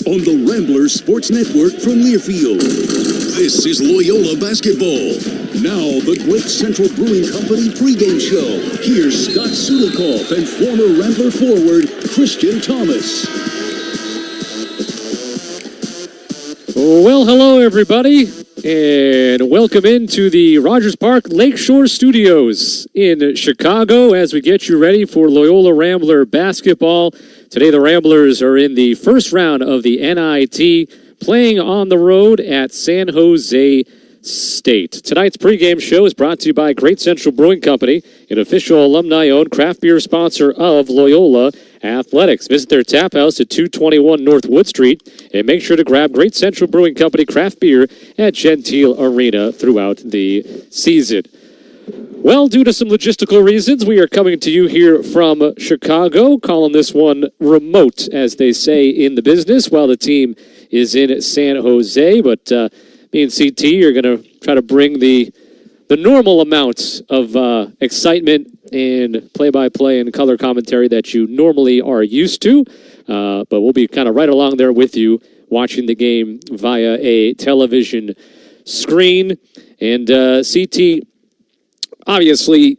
on the Ramblers Sports Network from Learfield. This is Loyola basketball. Now, the Great Central Brewing Company pregame show. Here's Scott Sulikoff and former Rambler forward, Christian Thomas. Well, hello, everybody, and welcome into the Rogers Park Lakeshore Studios in Chicago as we get you ready for Loyola Rambler basketball. Today, the Ramblers are in the first round of the NIT, playing on the road at San Jose State. Tonight's pregame show is brought to you by Great Central Brewing Company, an official alumni-owned craft beer sponsor of Loyola Athletics. Visit their tap house at 221 North Wood Street and make sure to grab Great Central Brewing Company craft beer at Gentile Arena throughout the season. Well, due to some logistical reasons, we are coming to you here from Chicago, calling this one remote, as they say in the business, while the team is in San Jose. But me and CT are going to try to bring the normal amounts of excitement and play-by-play and color commentary that you normally are used to. But we'll be kind of right along there with you, watching the game via a television screen. And CT, obviously,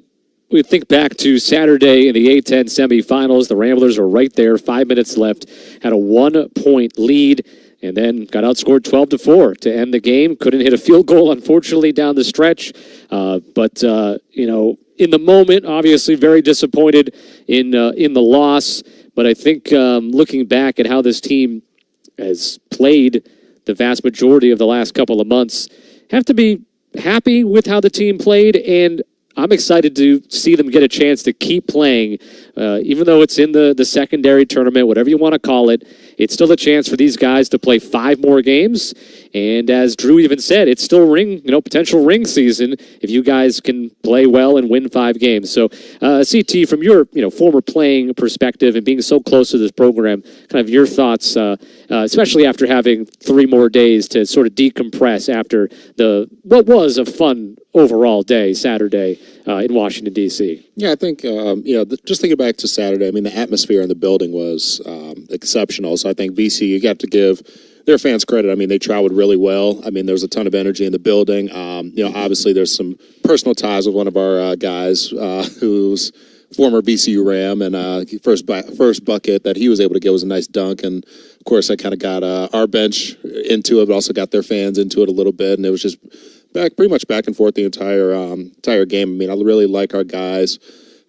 we think back to Saturday in the A-10 semifinals. The Ramblers are right there, 5 minutes left, had a 1-point lead, and then got outscored 12-4 to end the game. Couldn't hit a field goal, unfortunately, down the stretch. But in the moment, obviously very disappointed in the loss. But I think looking back at how this team has played the vast majority of the last couple of months, have to be happy with how the team played, and I'm excited to see them get a chance to keep playing. Even though it's in the secondary tournament, whatever you want to call it, it's still a chance for these guys to play 5 more games. And as Drew even said, it's still potential ring season if you guys can play well and win 5 games. So, CT, from your former playing perspective and being so close to this program, kind of your thoughts, especially after having 3 more days to sort of decompress after what was a fun overall day Saturday in Washington, D.C. Yeah, I think, just thinking back to Saturday, I mean, the atmosphere in the building was exceptional. So I think VC, you got to give their fans credit. I mean, they traveled really well. I mean, there was a ton of energy in the building. Obviously there's some personal ties with one of our guys who's former VCU Ram, and first bucket that he was able to get was a nice dunk. And, of course, that kind of got our bench into it, but also got their fans into it a little bit. And it was just pretty much back and forth the entire game. I mean, I really like our guys,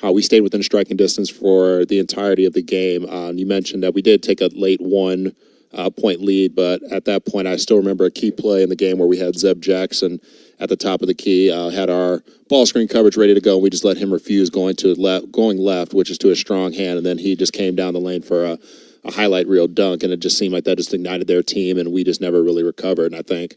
how we stayed within striking distance for the entirety of the game. You mentioned that we did take a late 1-point lead, but at that point, I still remember a key play in the game where we had Zeb Jackson at the top of the key, had our ball screen coverage ready to go, and we just let him refuse going left, which is to a strong hand, and then he just came down the lane for a highlight reel dunk, and it just seemed like that just ignited their team, and we just never really recovered. And I think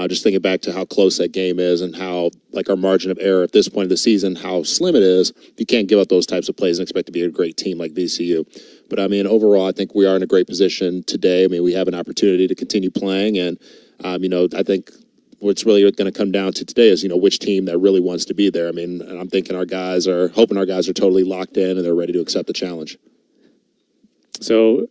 just thinking back to how close that game is and how, like, our margin of error at this point of the season, how slim it is, you can't give up those types of plays and expect to be a great team like VCU. But, I mean, overall, I think we are in a great position today. I mean, we have an opportunity to continue playing, and, I think what's really going to come down to today is, which team that really wants to be there. I mean, and I'm thinking hoping our guys are totally locked in and they're ready to accept the challenge. So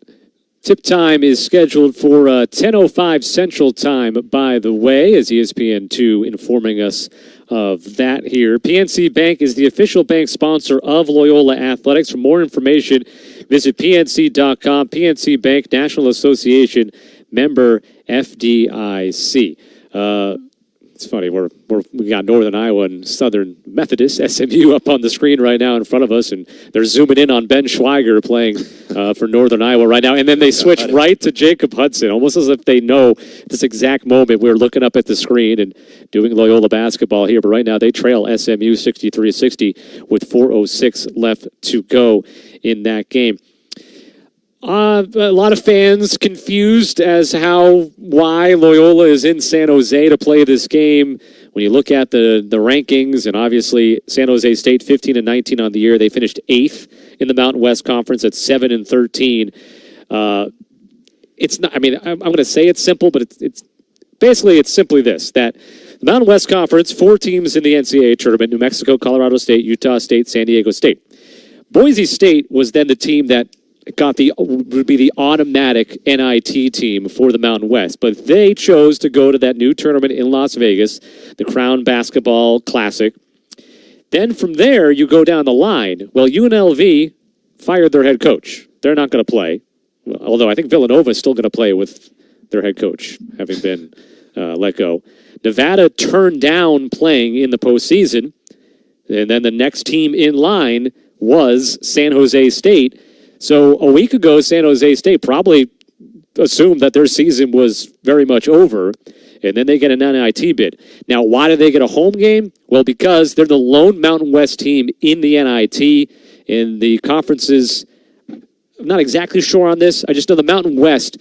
tip time is scheduled for 10:05 Central Time, by the way, as ESPN2 informing us of that here. PNC Bank is the official bank sponsor of Loyola Athletics. For more information, visit pnc.com. PNC Bank, National Association, member FDIC. It's funny, we got Northern Iowa and Southern Methodist, SMU, up on the screen right now in front of us, and they're zooming in on Ben Schweiger playing for Northern Iowa right now, and then they switch right to Jacob Hudson, almost as if they know this exact moment. We're looking up at the screen and doing Loyola basketball here, but right now they trail SMU 63-60 with 4:06 left to go in that game. A lot of fans confused as why Loyola is in San Jose to play this game. When you look at the rankings, and obviously San Jose State 15-19 on the year, they finished 8th in the Mountain West Conference at 7-13. It's not. I mean, I'm going to say it's simple, but it's simply this: that the Mountain West Conference, 4 teams in the NCAA tournament: New Mexico, Colorado State, Utah State, San Diego State. Boise State was then the team that would be the automatic NIT team for the Mountain West. But they chose to go to that new tournament in Las Vegas, the Crown Basketball Classic. Then from there, you go down the line. Well, UNLV fired their head coach. They're not going to play. Although I think Villanova is still going to play with their head coach, having been let go. Nevada turned down playing in the postseason. And then the next team in line was San Jose State. So a week ago, San Jose State probably assumed that their season was very much over, and then they get an NIT bid. Now, why do they get a home game? Well, because they're the lone Mountain West team in the NIT, and the conferences, I'm not exactly sure on this. I just know the Mountain West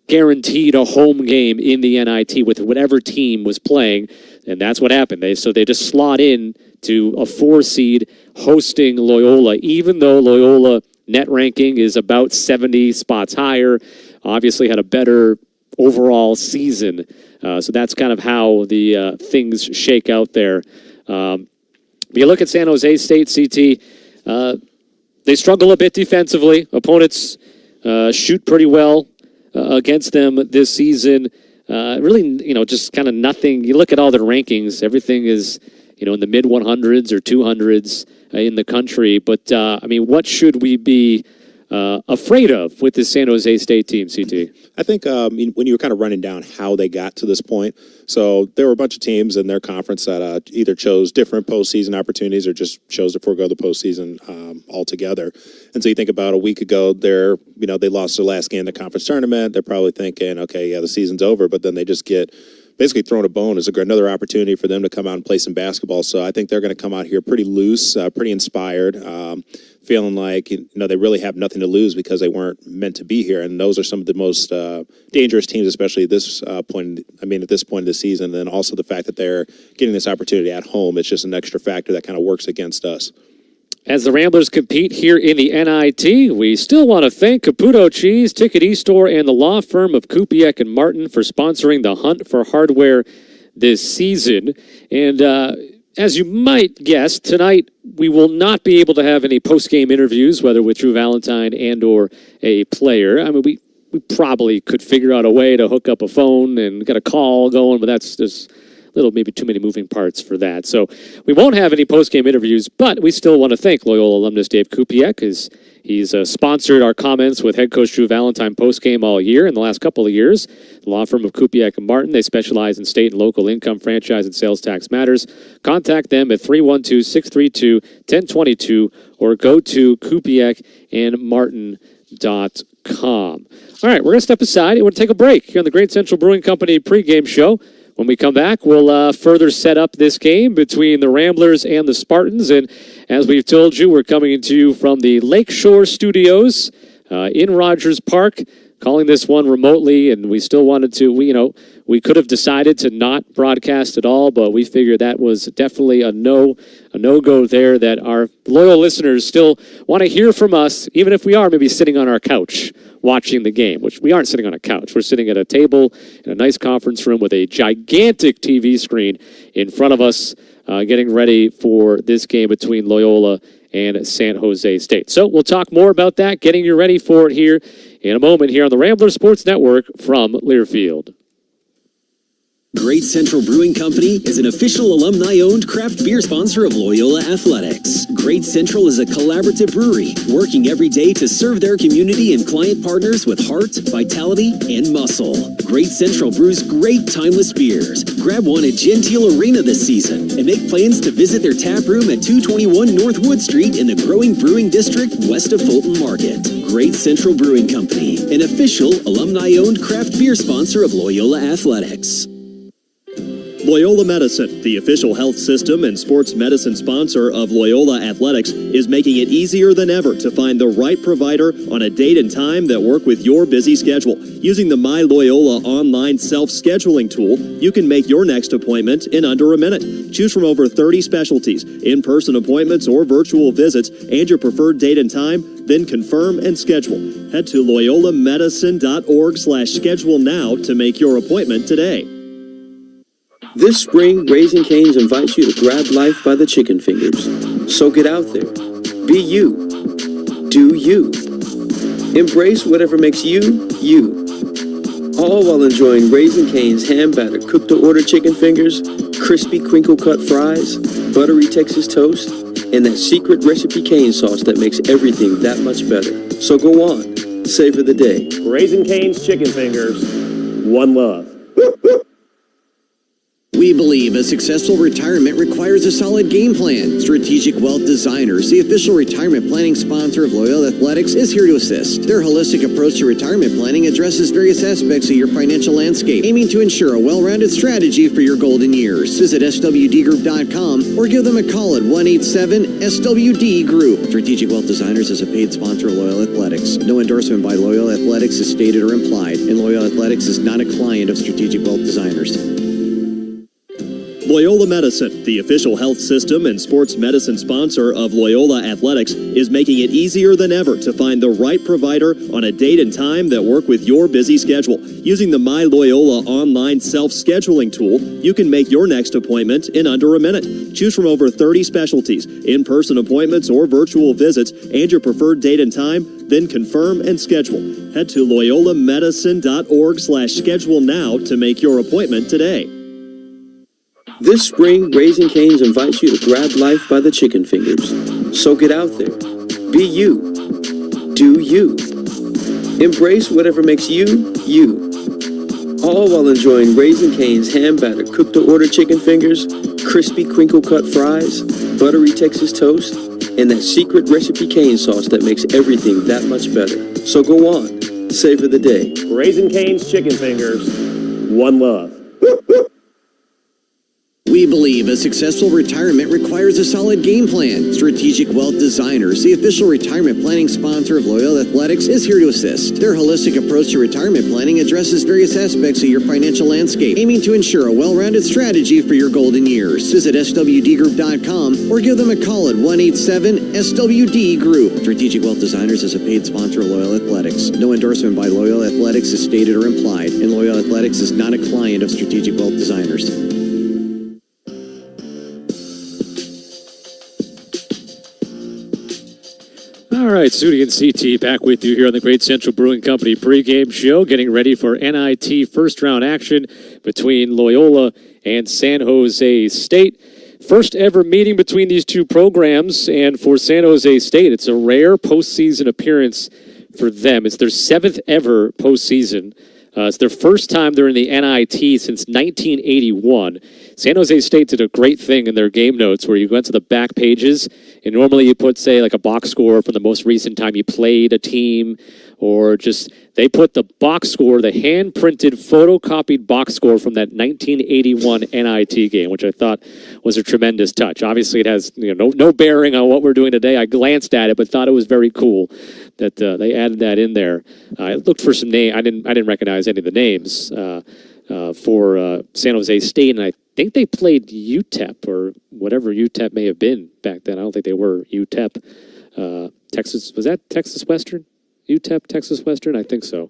guaranteed a home game in the NIT with whatever team was playing, and that's what happened. They just slot in to a 4 seed hosting Loyola, even though Loyola net ranking is about 70 spots higher, obviously had a better overall season. So that's kind of how the things shake out there. You look at San Jose State, CT, they struggle a bit defensively. Opponents shoot pretty well against them this season. Really, just kind of nothing. You look at all their rankings, everything is, in the mid 100s or 200s in the country. But, what should we be afraid of with this San Jose State team, CT? I think when you were kind of running down how they got to this point, so there were a bunch of teams in their conference that either chose different postseason opportunities or just chose to forego the postseason altogether. And so you think about a week ago, they lost their last game in the conference tournament. They're probably thinking, okay, yeah, the season's over, but then they just get basically thrown a bone as another opportunity for them to come out and play some basketball. So I think they're going to come out here pretty loose, pretty inspired, feeling like they really have nothing to lose because they weren't meant to be here. And those are some of the most dangerous teams, especially at this point. At this point of the season. And then also the fact that they're getting this opportunity at home, it's just an extra factor that kind of works against us. As the Ramblers compete here in the NIT, we still want to thank Caputo Cheese, Ticket E-Store, and the law firm of Kupiec and Martin for sponsoring the Hunt for Hardware this season. And as you might guess, tonight we will not be able to have any post-game interviews, whether with Drew Valentine and or a player. We probably could figure out a way to hook up a phone and get a call going, but that's just maybe too many moving parts for that. So we won't have any post-game interviews, but we still want to thank Loyola alumnus Dave Kupiec, as he's sponsored our comments with head coach Drew Valentine post-game all year in the last couple of years. The law firm of Kupiec and Martin, they specialize in state and local income, franchise, and sales tax matters. Contact them at 312-632-1022 or go to kupiecandmartin.com. All right, we're going to step aside and we'll take a break here on the Great Central Brewing Company pregame show. When we come back, we'll further set up this game between the Ramblers and the Spartans. And as we've told you, we're coming to you from the Lakeshore Studios in Rogers Park, calling this one remotely. And we still wanted to, we could have decided to not broadcast at all, but we figured that was definitely a no-go there, that our loyal listeners still want to hear from us, even if we are maybe sitting on our couch watching the game, which we aren't sitting on a couch. We're sitting at a table in a nice conference room with a gigantic TV screen in front of us, getting ready for this game between Loyola and San Jose State. So we'll talk more about that, getting you ready for it here in a moment here on the Rambler Sports Network from Learfield. Great Central Brewing Company is an official alumni-owned craft beer sponsor of Loyola Athletics. Great Central is a collaborative brewery working every day to serve their community and client partners with heart, vitality, and muscle. Great Central brews great timeless beers. Grab one at Gentile Arena this season and make plans to visit their tap room at 221 North Wood Street in the growing brewing district west of Fulton Market. Great Central Brewing Company, an official alumni-owned craft beer sponsor of Loyola Athletics. Loyola Medicine, the official health system and sports medicine sponsor of Loyola Athletics, is making it easier than ever to find the right provider on a date and time that work with your busy schedule. Using the My Loyola online self-scheduling tool, you can make your next appointment in under a minute. Choose from over 30 specialties, in-person appointments or virtual visits, and your preferred date and time, then confirm and schedule. Head to loyolamedicine.org/schedule now to make your appointment today. This spring, Raising Cane's invites you to grab life by the chicken fingers. So get out there. Be you. Do you. Embrace whatever makes you, you. All while enjoying Raising Cane's hand-battered cooked-to-order chicken fingers, crispy crinkle-cut fries, buttery Texas toast, and that secret recipe cane sauce that makes everything that much better. So go on, savor the day. Raising Cane's chicken fingers. One love. We believe a successful retirement requires a solid game plan. Strategic Wealth Designers, the official retirement planning sponsor of Loyola Athletics, is here to assist. Their holistic approach to retirement planning addresses various aspects of your financial landscape, aiming to ensure a well-rounded strategy for your golden years. Visit swdgroup.com or give them a call at 187-SWD-GROUP. Strategic Wealth Designers is a paid sponsor of Loyola Athletics. No endorsement by Loyola Athletics is stated or implied, and Loyola Athletics is not a client of Strategic Wealth Designers. Loyola Medicine, the official health system and sports medicine sponsor of Loyola Athletics, is making it easier than ever to find the right provider on a date and time that work with your busy schedule. Using the My Loyola online self-scheduling tool, you can make your next appointment in under a minute. Choose from over 30 specialties, in-person appointments or virtual visits, and your preferred date and time, then confirm and schedule. Head to loyolamedicine.org/schedule now to make your appointment today. This spring, Raising Cane's invites you to grab life by the chicken fingers. So get out there. Be you. Do you. Embrace whatever makes you, you. All while enjoying Raising Cane's hand-battered cooked-to-order chicken fingers, crispy crinkle-cut fries, buttery Texas toast, and that secret recipe cane sauce that makes everything that much better. So go on. Savor the day. Raising Cane's chicken fingers. One love. We believe a successful retirement requires a solid game plan. Strategic Wealth Designers, the official retirement planning sponsor of Loyola Athletics, is here to assist. Their holistic approach to retirement planning addresses various aspects of your financial landscape, aiming to ensure a well-rounded strategy for your golden years. Visit swdgroup.com or give them a call at 187-SWD-GROUP. Strategic Wealth Designers is a paid sponsor of Loyola Athletics. No endorsement by Loyola Athletics is stated or implied, and Loyola Athletics is not a client of Strategic Wealth Designers. All right, Sudi and CT back with you here on the Great Central Brewing Company pregame show, getting ready for NIT first-round action between Loyola and San Jose State. First ever meeting between these two programs, and for San Jose State, it's a rare postseason appearance for them. It's their 7th ever postseason. It's their first time they're in the NIT since 1981. San Jose State did a great thing in their game notes where you go into the back pages and normally you put, say, like a box score from the most recent time you played a team, or just they put the box score, the hand-printed, photocopied box score from that 1981 NIT game, which I thought was a tremendous touch. Obviously, it has no bearing on what we're doing today. I glanced at it, but thought it was very cool that they added that in there. I looked for some names. I didn't recognize any of the names for San Jose State, and I think they played UTEP or whatever UTEP may have been back then. I don't think they were UTEP. Texas, was that Texas Western? UTEP, Texas Western? I think so.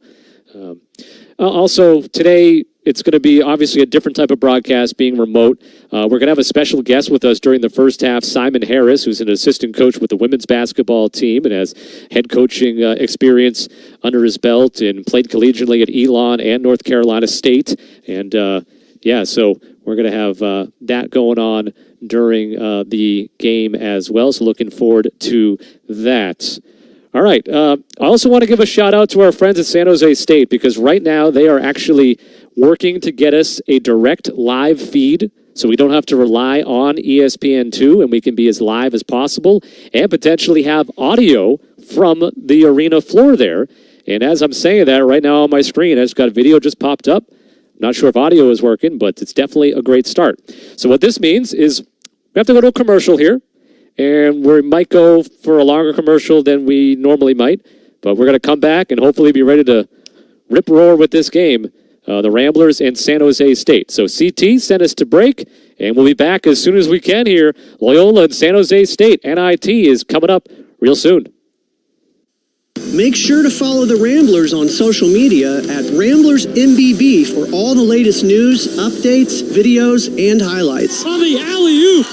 Also, today, it's going to be obviously a different type of broadcast, being remote. We're going to have a special guest with us during the first half, Simon Harris, who's an assistant coach with the women's basketball team and has head coaching experience under his belt and played collegiately at Elon and North Carolina State. And, so we're going to have that going on during the game as well. So looking forward to that. All right. I also want to give a shout out to our friends at San Jose State, because right now they are actually working to get us a direct live feed so we don't have to rely on ESPN2 and we can be as live as possible and potentially have audio from the arena floor there. And as I'm saying that right now on my screen, I just got a video just popped up. Not sure if audio is working, but it's definitely a great start. So what this means is we have to go to a commercial here. And we might go for a longer commercial than we normally might. But we're going to come back and hopefully be ready to rip-roar with this game, the Ramblers and San Jose State. So CT, send us to break, and we'll be back as soon as we can here. Loyola and San Jose State, NIT, is coming up real soon. Make sure to follow the Ramblers on social media at RamblersMBB for all the latest news, updates, videos, and highlights. On the alley-oop!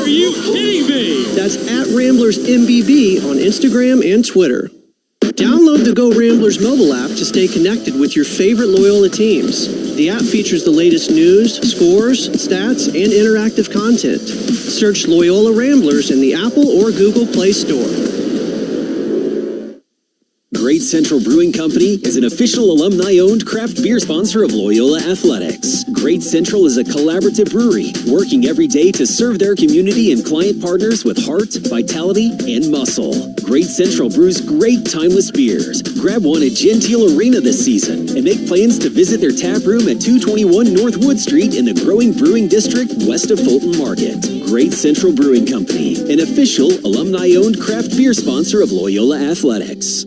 Are you kidding me? That's at RamblersMBB on Instagram and Twitter. Download the Go Ramblers mobile app to stay connected with your favorite Loyola teams. The app features the latest news, scores, stats, and interactive content. Search Loyola Ramblers in the Apple or Google Play Store. Great Central Brewing Company is an official alumni-owned craft beer sponsor of Loyola Athletics. Great Central is a collaborative brewery working every day to serve their community and client partners with heart, vitality, and muscle. Great Central brews great timeless beers. Grab one at Gentile Arena this season and make plans to visit their tap room at 221 North Wood Street in the growing brewing district west of Fulton Market. Great Central Brewing Company, an official alumni-owned craft beer sponsor of Loyola Athletics.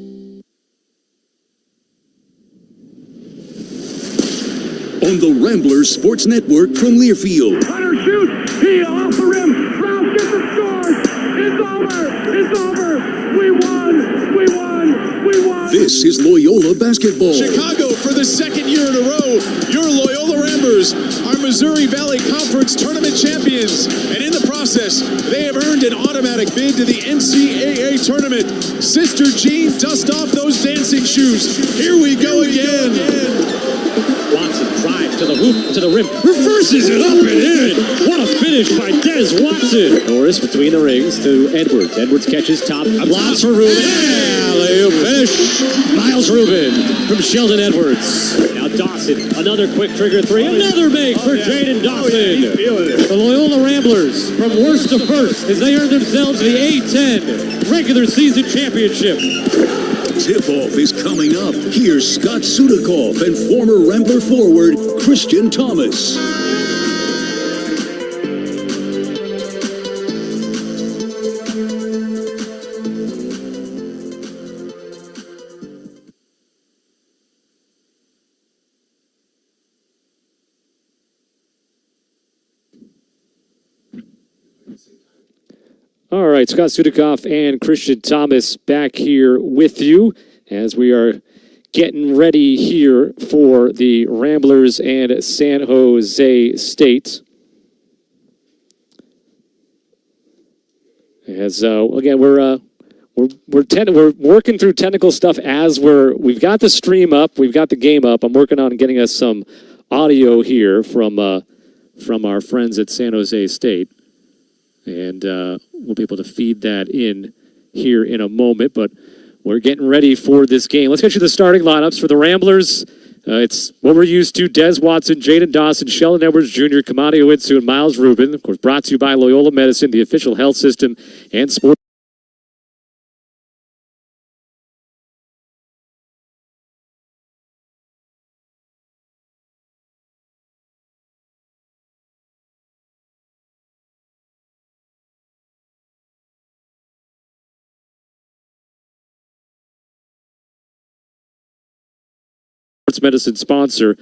On the Ramblers Sports Network from Learfield. Hunter shoots. He off the rim. Rouse gets the score. It's over. It's over. We won. We won. We won. This is Loyola basketball. Chicago, for the second year in a row, your Loyola Ramblers are Missouri Valley Conference tournament champions. And in the process, they have earned an automatic bid to the NCAA tournament. Sister Jean, dust off those dancing shoes. Here we go again. Watson drives to the hoop, to the rim, reverses it up and in. What a finish by Des Watson. Norris between the rings to Edwards. Edwards catches top. Blocks for Rubin. Alley-oop finish. Miles Rubin from Sheldon Edwards. Now Dawson, another quick trigger three. Another make for Jaden Dawson. The Loyola Ramblers from worst to first as they earn themselves the A-10 regular season championship. Tip-off is coming up. Here's Scott Sudikoff and former Rambler forward Christian Thomas. All right, Scott Sudikoff and Christian Thomas back here with you as we are getting ready here for the Ramblers and San Jose State. As again, we're working through technical stuff as we've got the stream up, we've got the game up. I'm working on getting us some audio here from our friends at San Jose State. And we'll be able to feed that in here in a moment. But we're getting ready for this game. Let's get you the starting lineups for the Ramblers. It's what we're used to. Des Watson, Jaden Dawson, Sheldon Edwards Jr., Kamani Owitsu, and Miles Rubin. Of course, brought to you by Loyola Medicine, the official health system and sports. Medicine sponsor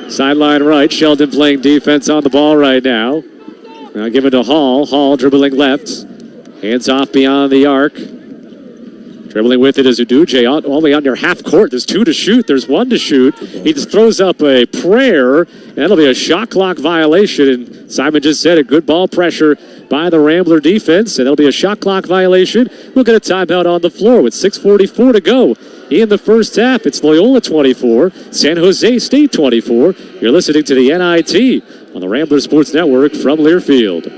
Sideline right, Sheldon playing defense on the ball right now. Now give it to Hall. Hall dribbling left. Hands off beyond the arc. Dribbling with it is Uduje all the way out near half court. There's 2 to shoot. There's 1 to shoot. He just throws up a prayer, and that'll be a shot clock violation. And Simon just said it. Good ball pressure by the Rambler defense, and that'll be a shot clock violation. We'll get a timeout on the floor with 6:44 to go in the first half. It's Loyola 24, San Jose State 24. You're listening to the NIT on the Rambler Sports Network from Learfield.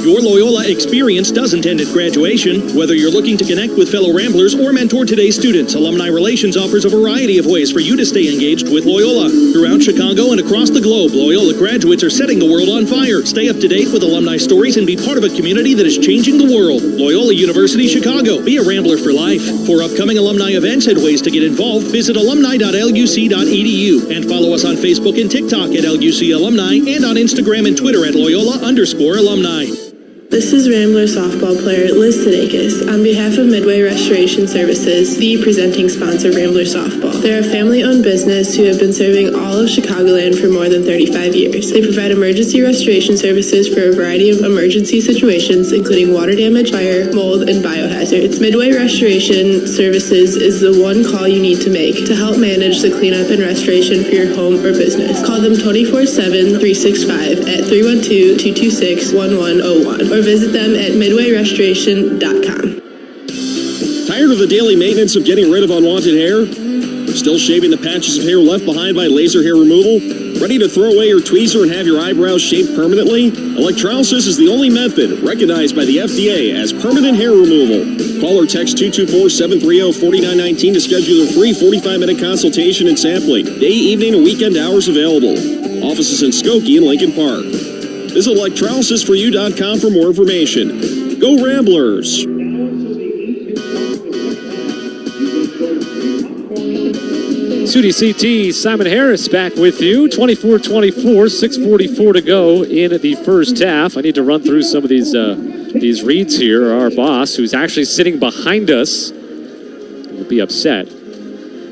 Your Loyola experience doesn't end at graduation. Whether you're looking to connect with fellow Ramblers or mentor today's students, Alumni Relations offers a variety of ways for you to stay engaged with Loyola. Throughout Chicago and across the globe, Loyola graduates are setting the world on fire. Stay up to date with alumni stories and be part of a community that is changing the world. Loyola University Chicago. Be a Rambler for life. For upcoming alumni events and ways to get involved, visit alumni.luc.edu and follow us on Facebook and TikTok at LUC Alumni and on Instagram and Twitter at Loyola_alumni. This is Rambler softball player Liz Sudeikis on behalf of Midway Restoration Services, the presenting sponsor of Rambler softball. They're a family-owned business who have been serving all of Chicagoland for more than 35 years. They provide emergency restoration services for a variety of emergency situations, including water damage, fire, mold, and biohazards. Midway Restoration Services is the one call you need to make to help manage the cleanup and restoration for your home or business. Call them 24/7, 365 at 312-226-1101 or visit them at midwayrestoration.com. Tired of the daily maintenance of getting rid of unwanted hair? Still shaving the patches of hair left behind by laser hair removal? Ready to throw away your tweezer and have your eyebrows shaved permanently? Electrolysis is the only method recognized by the FDA as permanent hair removal. Call or text 224-730-4919 to schedule a free 45-minute consultation and sampling. Day, evening, and weekend hours available. Offices in Skokie and Lincoln Park. Visit electrolysisforyou.com for more information. Go Ramblers! CT Simon Harris back with you. 24-24, 6:44 to go in the first half. I need to run through some of these reads here. Our boss, who's actually sitting behind us, will be upset.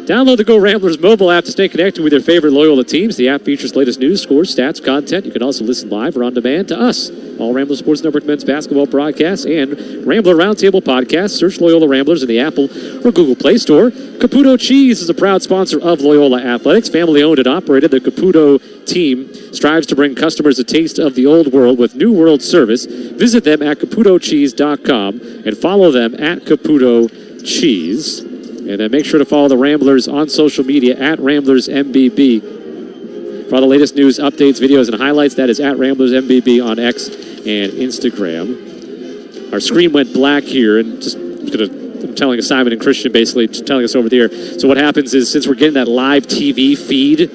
Download the Go Ramblers mobile app to stay connected with your favorite Loyola teams. The app features latest news, scores, stats, content. You can also listen live or on demand to us. All Rambler Sports Network men's basketball broadcasts and Rambler Roundtable podcasts. Search Loyola Ramblers in the Apple or Google Play Store. Caputo Cheese is a proud sponsor of Loyola Athletics. Family owned and operated, the Caputo team strives to bring customers a taste of the old world with new world service. Visit them at caputocheese.com and follow them at Caputo Cheese. And then make sure to follow the Ramblers on social media at RamblersMBB. For all the latest news, updates, videos, and highlights, that is at RamblersMBB on X and Instagram. Our screen went black here, and I'm telling Simon and Christian basically, just telling us over the air. So what happens is, since we're getting that live TV feed,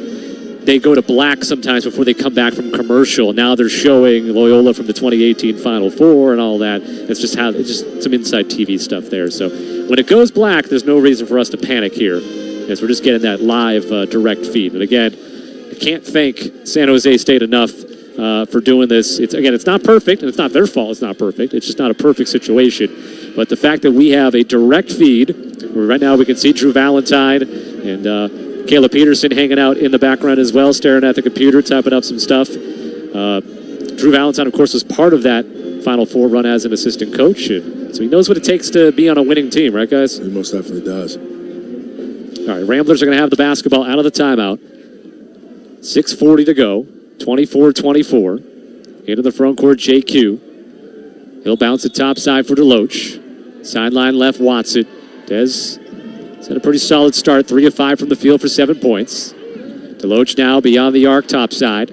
they go to black sometimes before they come back from commercial. Now they're showing Loyola from the 2018 Final Four and all that. It's just some inside TV stuff there. So when it goes black, there's no reason for us to panic here, as we're just getting that live direct feed. And again, I can't thank San Jose State enough for doing this. It's not perfect, and it's not their fault it's not perfect. It's just not a perfect situation. But the fact that we have a direct feed, where right now we can see Drew Valentine and Caleb Peterson hanging out in the background as well, staring at the computer, typing up some stuff. Drew Valentine, of course, was part of that Final Four run as an assistant coach, and so he knows what it takes to be on a winning team, right, guys? He most definitely does. All right, Ramblers are going to have the basketball out of the timeout. 6:40 to go, 24-24. Into the front court, JQ. He'll bounce it topside for DeLoach. Sideline left, Watson. Dez had a pretty solid start, 3 of 5 from the field for 7 points. DeLoach now beyond the arc, topside.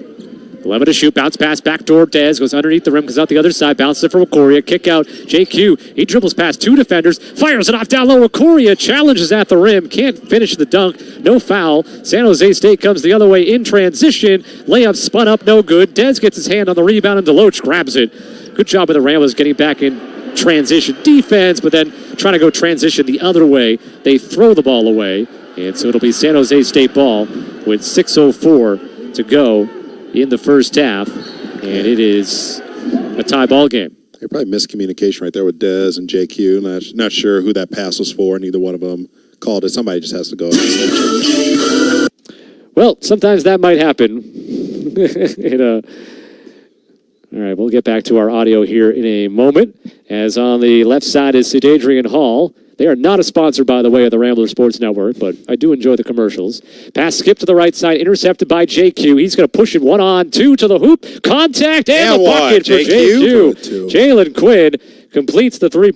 11 to shoot, bounce pass, backdoor. Dez goes underneath the rim, comes out the other side, bounces it for Wakoria. Kick out, JQ. He dribbles past 2 defenders, fires it off down low. Wakoria challenges at the rim, can't finish the dunk, no foul. San Jose State comes the other way in transition. Layup spun up, no good. Dez gets his hand on the rebound, and DeLoach grabs it. Good job of the Ramblers getting back in transition defense, but then trying to go transition the other way. They throw the ball away, and so it'll be San Jose State ball with 6:04 to go in the first half, and it is a tie ball game. Probably miscommunication right there with Dez and JQ. Not sure who that pass was for. Neither one of them called it. Somebody just has to go. Well, sometimes that might happen. All right, we'll get back to our audio here in a moment. As on the left side is Sid Adrian Hall. They are not a sponsor, by the way, of the Rambler Sports Network, but I do enjoy the commercials. Pass skip to the right side, intercepted by JQ. He's going to push it 1-on-2 to the hoop. Contact and the bucket for JQ. Jalen Quinn completes the three.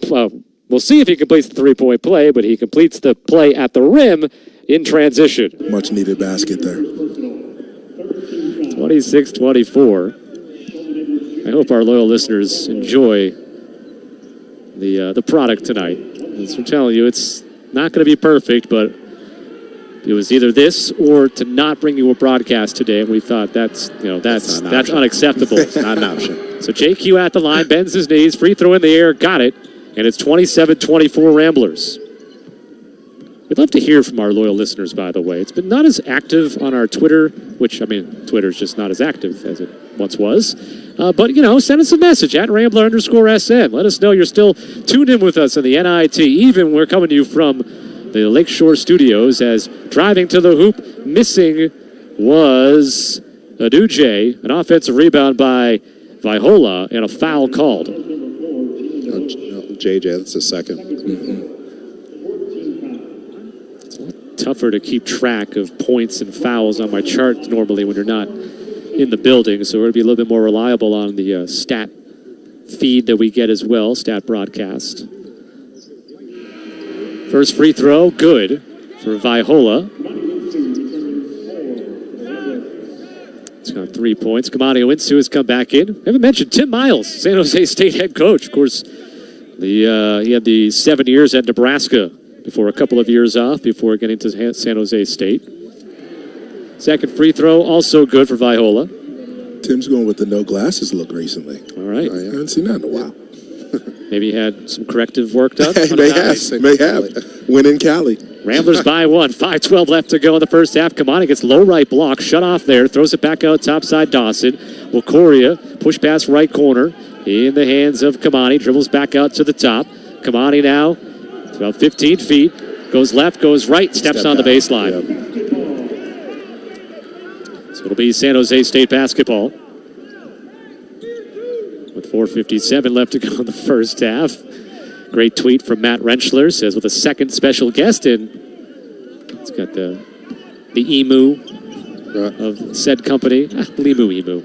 We'll see if he completes the three-point play, but he completes the play at the rim in transition. Much needed basket there. 26-24. I hope our loyal listeners enjoy the product tonight. As I'm telling you, it's not going to be perfect, but it was either this or to not bring you a broadcast today, and we thought that's unacceptable. It's not an option. So JQ at the line, bends his knees, free throw in the air, got it, and it's 27-24 Ramblers. We'd love to hear from our loyal listeners, by the way. It's been not as active on our Twitter, which, I mean, Twitter's just not as active as it once was. But, send us a message at Rambler_SN. Let us know you're still tuned in with us on the NIT. Even we're coming to you from the Lakeshore Studios as driving to the hoop, missing was Aduje. An offensive rebound by Vaihola and a foul called. JJ, that's a second. It's a lot tougher to keep track of points and fouls on my chart normally when you're not in the building, so we're going to be a little bit more reliable on the stat feed that we get as well, stat broadcast. First free throw, good for Vaihola. It's got 3 points. Kamani Owinsu has come back in. I haven't mentioned Tim Miles, San Jose State head coach. Of course, he had the 7 years at Nebraska before a couple of years off before getting to San Jose State. Second free throw, also good for Vaihola. Tim's going with the no glasses look recently. All right. I haven't seen that in a while. Maybe he had some corrective work done. May have. Win in Cali. Ramblers by one. 5:12 left to go in the first half. Kamani gets low right block, shut off there, throws it back out topside Dawson. Wakoria, push pass right corner in the hands of Kamani, dribbles back out to the top. Kamani now, about 15 feet, goes left, goes right, steps on the baseline. Yep. So it'll be San Jose State basketball. With 4:57 left to go in the first half. Great tweet from Matt Rentschler, says with a second special guest in. It's got the emu of said company. Emu.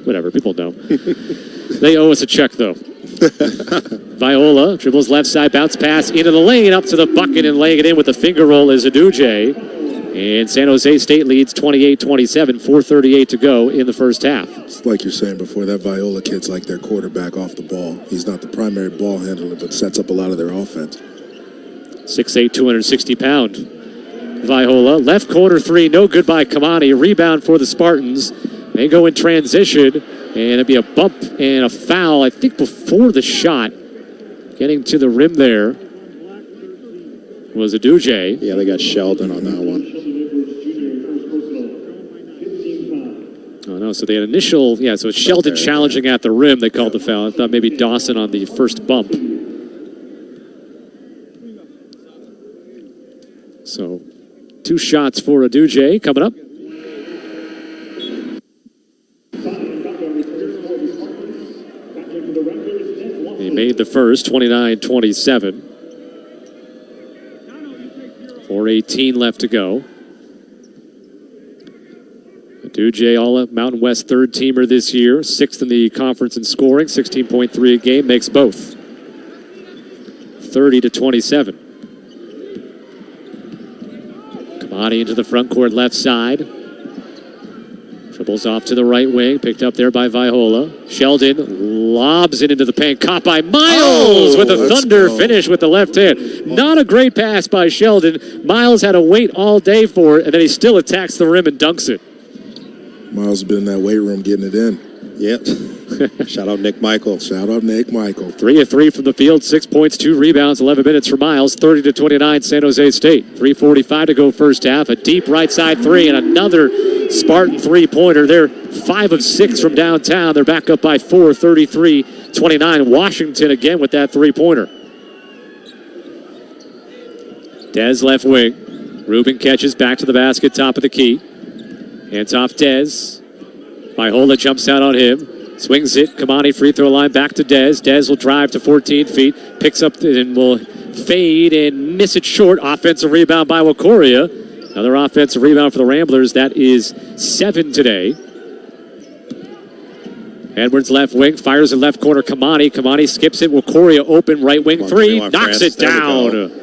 Whatever, people know. They owe us a check, though. Vaihola dribbles left side, bounce pass into the lane, up to the bucket, and laying it in with the finger roll is Aduje. And San Jose State leads 28-27, 4:38 to go in the first half. It's like you're saying before, that Viola kid's like their quarterback off the ball. He's not the primary ball handler, but sets up a lot of their offense. 6'8", 260-pound Vaihola. Left corner three, no good by Kamani. Rebound for the Spartans. They go in transition, and it'll be a bump and a foul, I think, before the shot. Getting to the rim there was Aduje. Yeah, they got Sheldon on that one. Oh, no, so they had initial, so it's Sheldon challenging at the rim. They called the foul. I thought maybe Dawson on the first bump. So 2 shots for Aduje coming up. He made the first, 29-27. 4:18 left to go. Aduje, all Mountain West third teamer this year, 6th in the conference in scoring, 16.3 a game, makes both. 30-27. Kamani into the front court left side. Dribbles off to the right wing, picked up there by Vaihola. Sheldon lobs it into the paint, caught by Miles with a thunder finish with the left hand. Not a great pass by Sheldon. Miles had to wait all day for it, and then he still attacks the rim and dunks it. Miles has been in that weight room getting it in. Yep. Shout out Nick Michael. 3 of 3 from the field, 6 points, 2 rebounds, 11 minutes for Miles, 30-29 San Jose State. 3:45 to go first half. A deep right side three and another Spartan three-pointer. They're 5 of 6 from downtown. They're back up by 4, 33-29. Washington again with that three-pointer. Dez left wing. Rubin catches back to the basket, top of the key. Hands off Dez. Viola jumps out on him. Swings it. Kamani free throw line back to Dez. Dez will drive to 14 feet. Picks up and will fade and miss it short. Offensive rebound by Wakoria. Another offensive rebound for the Ramblers. That is 7 today. Edwards left wing. Fires in left corner. Kamani skips it. Wakoria open right wing three. Knocks it down.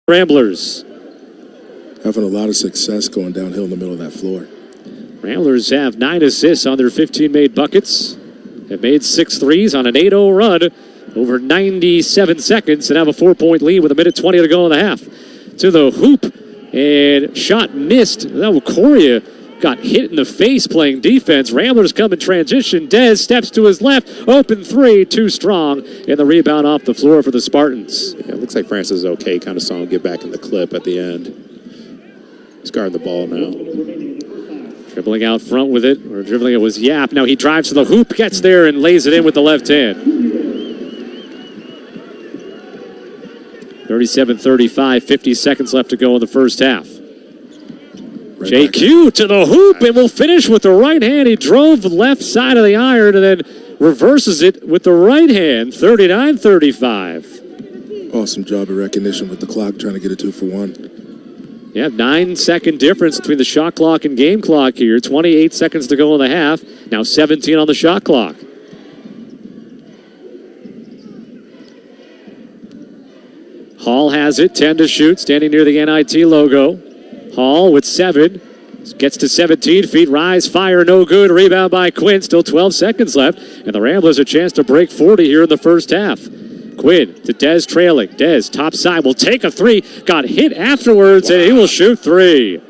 Ramblers. Having a lot of success going downhill in the middle of that floor. Ramblers have 9 assists on their 15 made buckets. Have made 6 threes on an 8-0 run over 97 seconds and have a 4-point lead with 1:20 to go in the half. To the hoop, and shot missed. Now Coria got hit in the face playing defense. Ramblers come in transition. Dez steps to his left. Open 3, too strong. And the rebound off the floor for the Spartans. Yeah, it looks like Francis is okay. Kind of saw him get back in the clip at the end. He's guarding the ball now. Dribbling out front with it, or dribbling it was Yap. Now he drives to the hoop, gets there, and lays it in with the left hand. 37-35, 50 seconds left to go in the first half. JQ to the hoop, and will finish with the right hand. He drove the left side of the iron and then reverses it with the right hand, 39-35. Awesome job of recognition with the clock, trying to get a 2-for-1. Yeah, 9-second difference between the shot clock and game clock here. 28 seconds to go in the half. Now 17 on the shot clock. Hall has it, 10 to shoot, standing near the NIT logo. Hall with 7, gets to 17 feet, rise, fire, no good, rebound by Quinn, still 12 seconds left, and the Ramblers a chance to break 40 here in the first half. Quinn to Dez trailing, Dez top side will take a 3, got hit afterwards, and he will shoot 3.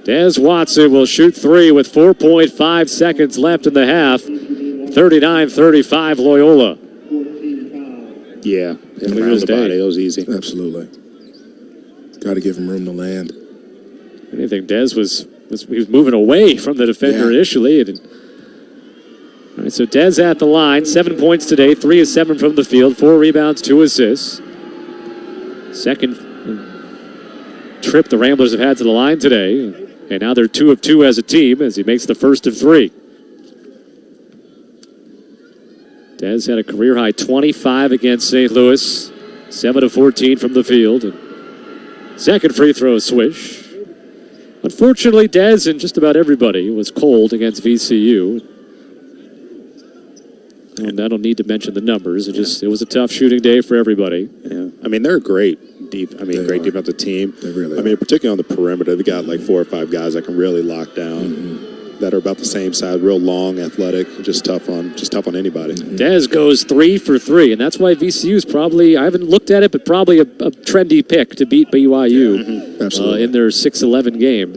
Dez Watson will shoot 3 with 4.5 seconds left in the half, 39-35 Loyola. Yeah, hit him around the body. It was easy. Absolutely. Got to give him room to land. I think Dez was moving away from the defender initially. All right, so Dez at the line, 7 points today, 3 of 7 from the field, 4 rebounds, 2 assists. Second trip the Ramblers have had to the line today, and now they're 2 of 2 as a team as he makes the first of 3. Dez had a career-high 25 against St. Louis, 7 of 14 from the field. Second free throw swish. Unfortunately, Dez and just about everybody was cold against VCU. And I don't need to mention the numbers. It was a tough shooting day for everybody. Yeah, I mean they're great great defensive team. They really I mean, particularly on the perimeter, they got like 4 or 5 guys that can really lock down. That are about the same size, real long, athletic, just tough on anybody. Dez goes 3 for 3, and that's why VCU is probably, I haven't looked at it, but probably a trendy pick to beat BYU in their 6-11 game.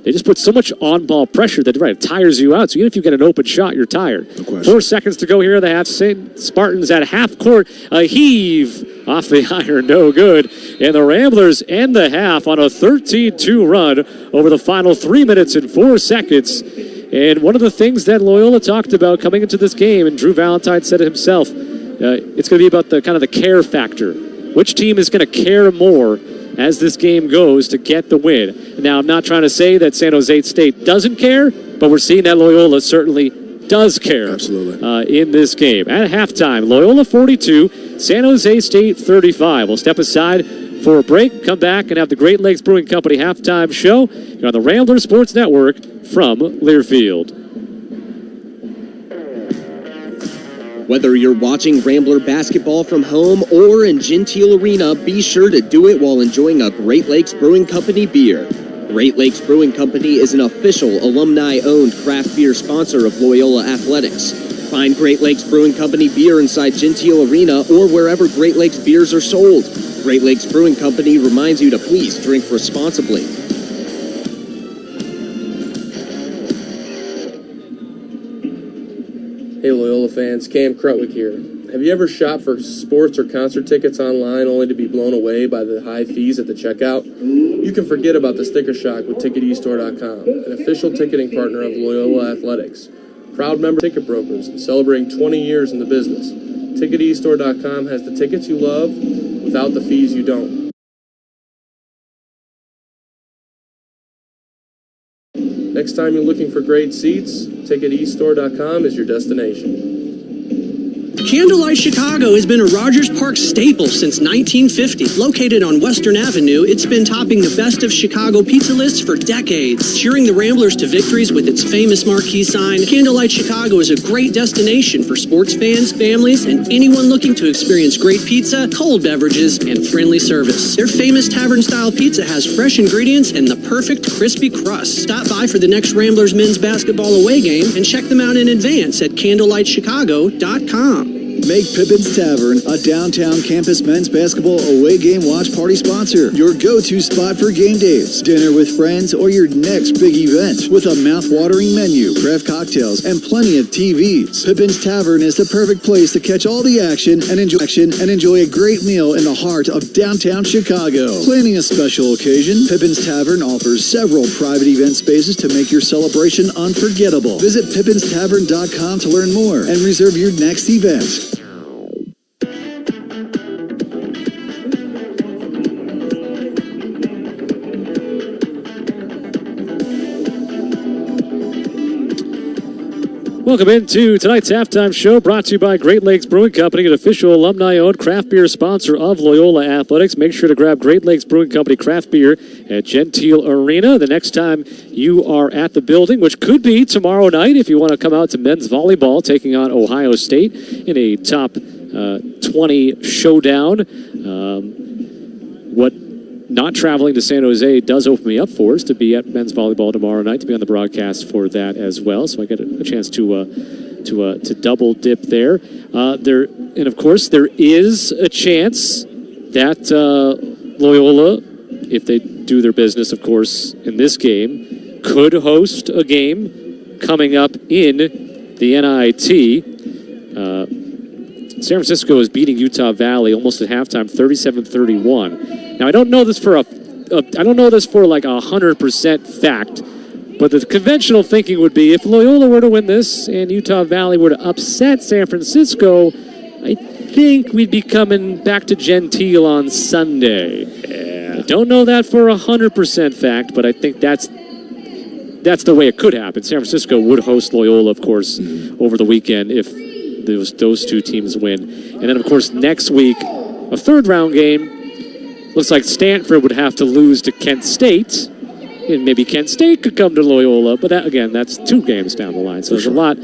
They just put so much on-ball pressure that it tires you out. So even if you get an open shot, you're tired. 4 seconds to go here in the half. Spartans at half court. A heave off the iron, no good. And the Ramblers end the half on a 13-2 run over the final 3 minutes and 4 seconds. And one of the things that Loyola talked about coming into this game, and Drew Valentine said it himself, it's going to be about the kind of the care factor. Which team is going to care more as this game goes to get the win? Now, I'm not trying to say that San Jose State doesn't care, but we're seeing that Loyola certainly does care. Absolutely. In this game. At halftime, Loyola 42, San Jose State 35. We'll step aside for a break, come back, and have the Great Lakes Brewing Company halftime show here on the Rambler Sports Network from Learfield. Whether you're watching Rambler basketball from home or in Gentile Arena, be sure to do it while enjoying a Great Lakes Brewing Company beer. Great Lakes Brewing Company is an official alumni-owned craft beer sponsor of Loyola Athletics. Find Great Lakes Brewing Company beer inside Gentile Arena or wherever Great Lakes beers are sold. Great Lakes Brewing Company reminds you to please drink responsibly. Hey Loyola fans, Cam Krutwick here. Have you ever shopped for sports or concert tickets online only to be blown away by the high fees at the checkout? You can forget about the sticker shock with TicketEstore.com, an official ticketing partner of Loyola Athletics. Proud member of Ticket Brokers and celebrating 20 years in the business. TicketEstore.com has the tickets you love without the fees you don't. Next time you're looking for great seats, TicketEstore.com is your destination. Candlelight Chicago has been a Rogers Park staple since 1950. Located on Western Avenue, it's been topping the best of Chicago pizza lists for decades. Cheering the Ramblers to victories with its famous marquee sign, Candlelight Chicago is a great destination for sports fans, families, and anyone looking to experience great pizza, cold beverages, and friendly service. Their famous tavern-style pizza has fresh ingredients and the perfect crispy crust. Stop by for the next Ramblers men's basketball away game and check them out in advance at candlelightchicago.com. Make Pippin's Tavern a downtown campus men's basketball away game watch party sponsor. Your go-to spot for game days, dinner with friends, or your next big event. With a mouth-watering menu, craft cocktails, and plenty of TVs. Pippin's Tavern is the perfect place to catch all the action and enjoy a great meal in the heart of downtown Chicago. Planning a special occasion, Pippin's Tavern offers several private event spaces to make your celebration unforgettable. Visit pippinstavern.com to learn more and reserve your next event. Welcome into tonight's halftime show, brought to you by Great Lakes Brewing Company, an official alumni-owned craft beer sponsor of Loyola Athletics. Make sure to grab Great Lakes Brewing Company craft beer at Gentile Arena the next time you are at the building, which could be tomorrow night if you want to come out to men's volleyball, taking on Ohio State in a top 20 showdown. Not traveling to San Jose does open me up for us to be at men's volleyball tomorrow night, to be on the broadcast for that as well. So I get a chance to double dip there. And of course, there is a chance that Loyola, if they do their business, of course, in this game, could host a game coming up in the NIT. San Francisco is beating Utah Valley almost at halftime, 37-31. Now, I don't know this for like 100% fact, but the conventional thinking would be if Loyola were to win this and Utah Valley were to upset San Francisco, I think we'd be coming back to Gentile on Sunday. Yeah. I don't know that for 100% fact, but I think that's the way it could happen. San Francisco would host Loyola, of course, over the weekend if those two teams win. And then, of course, next week, a third-round game. Looks like Stanford would have to lose to Kent State, and maybe Kent State could come to Loyola. But that's 2 games down the line. So there's a lot.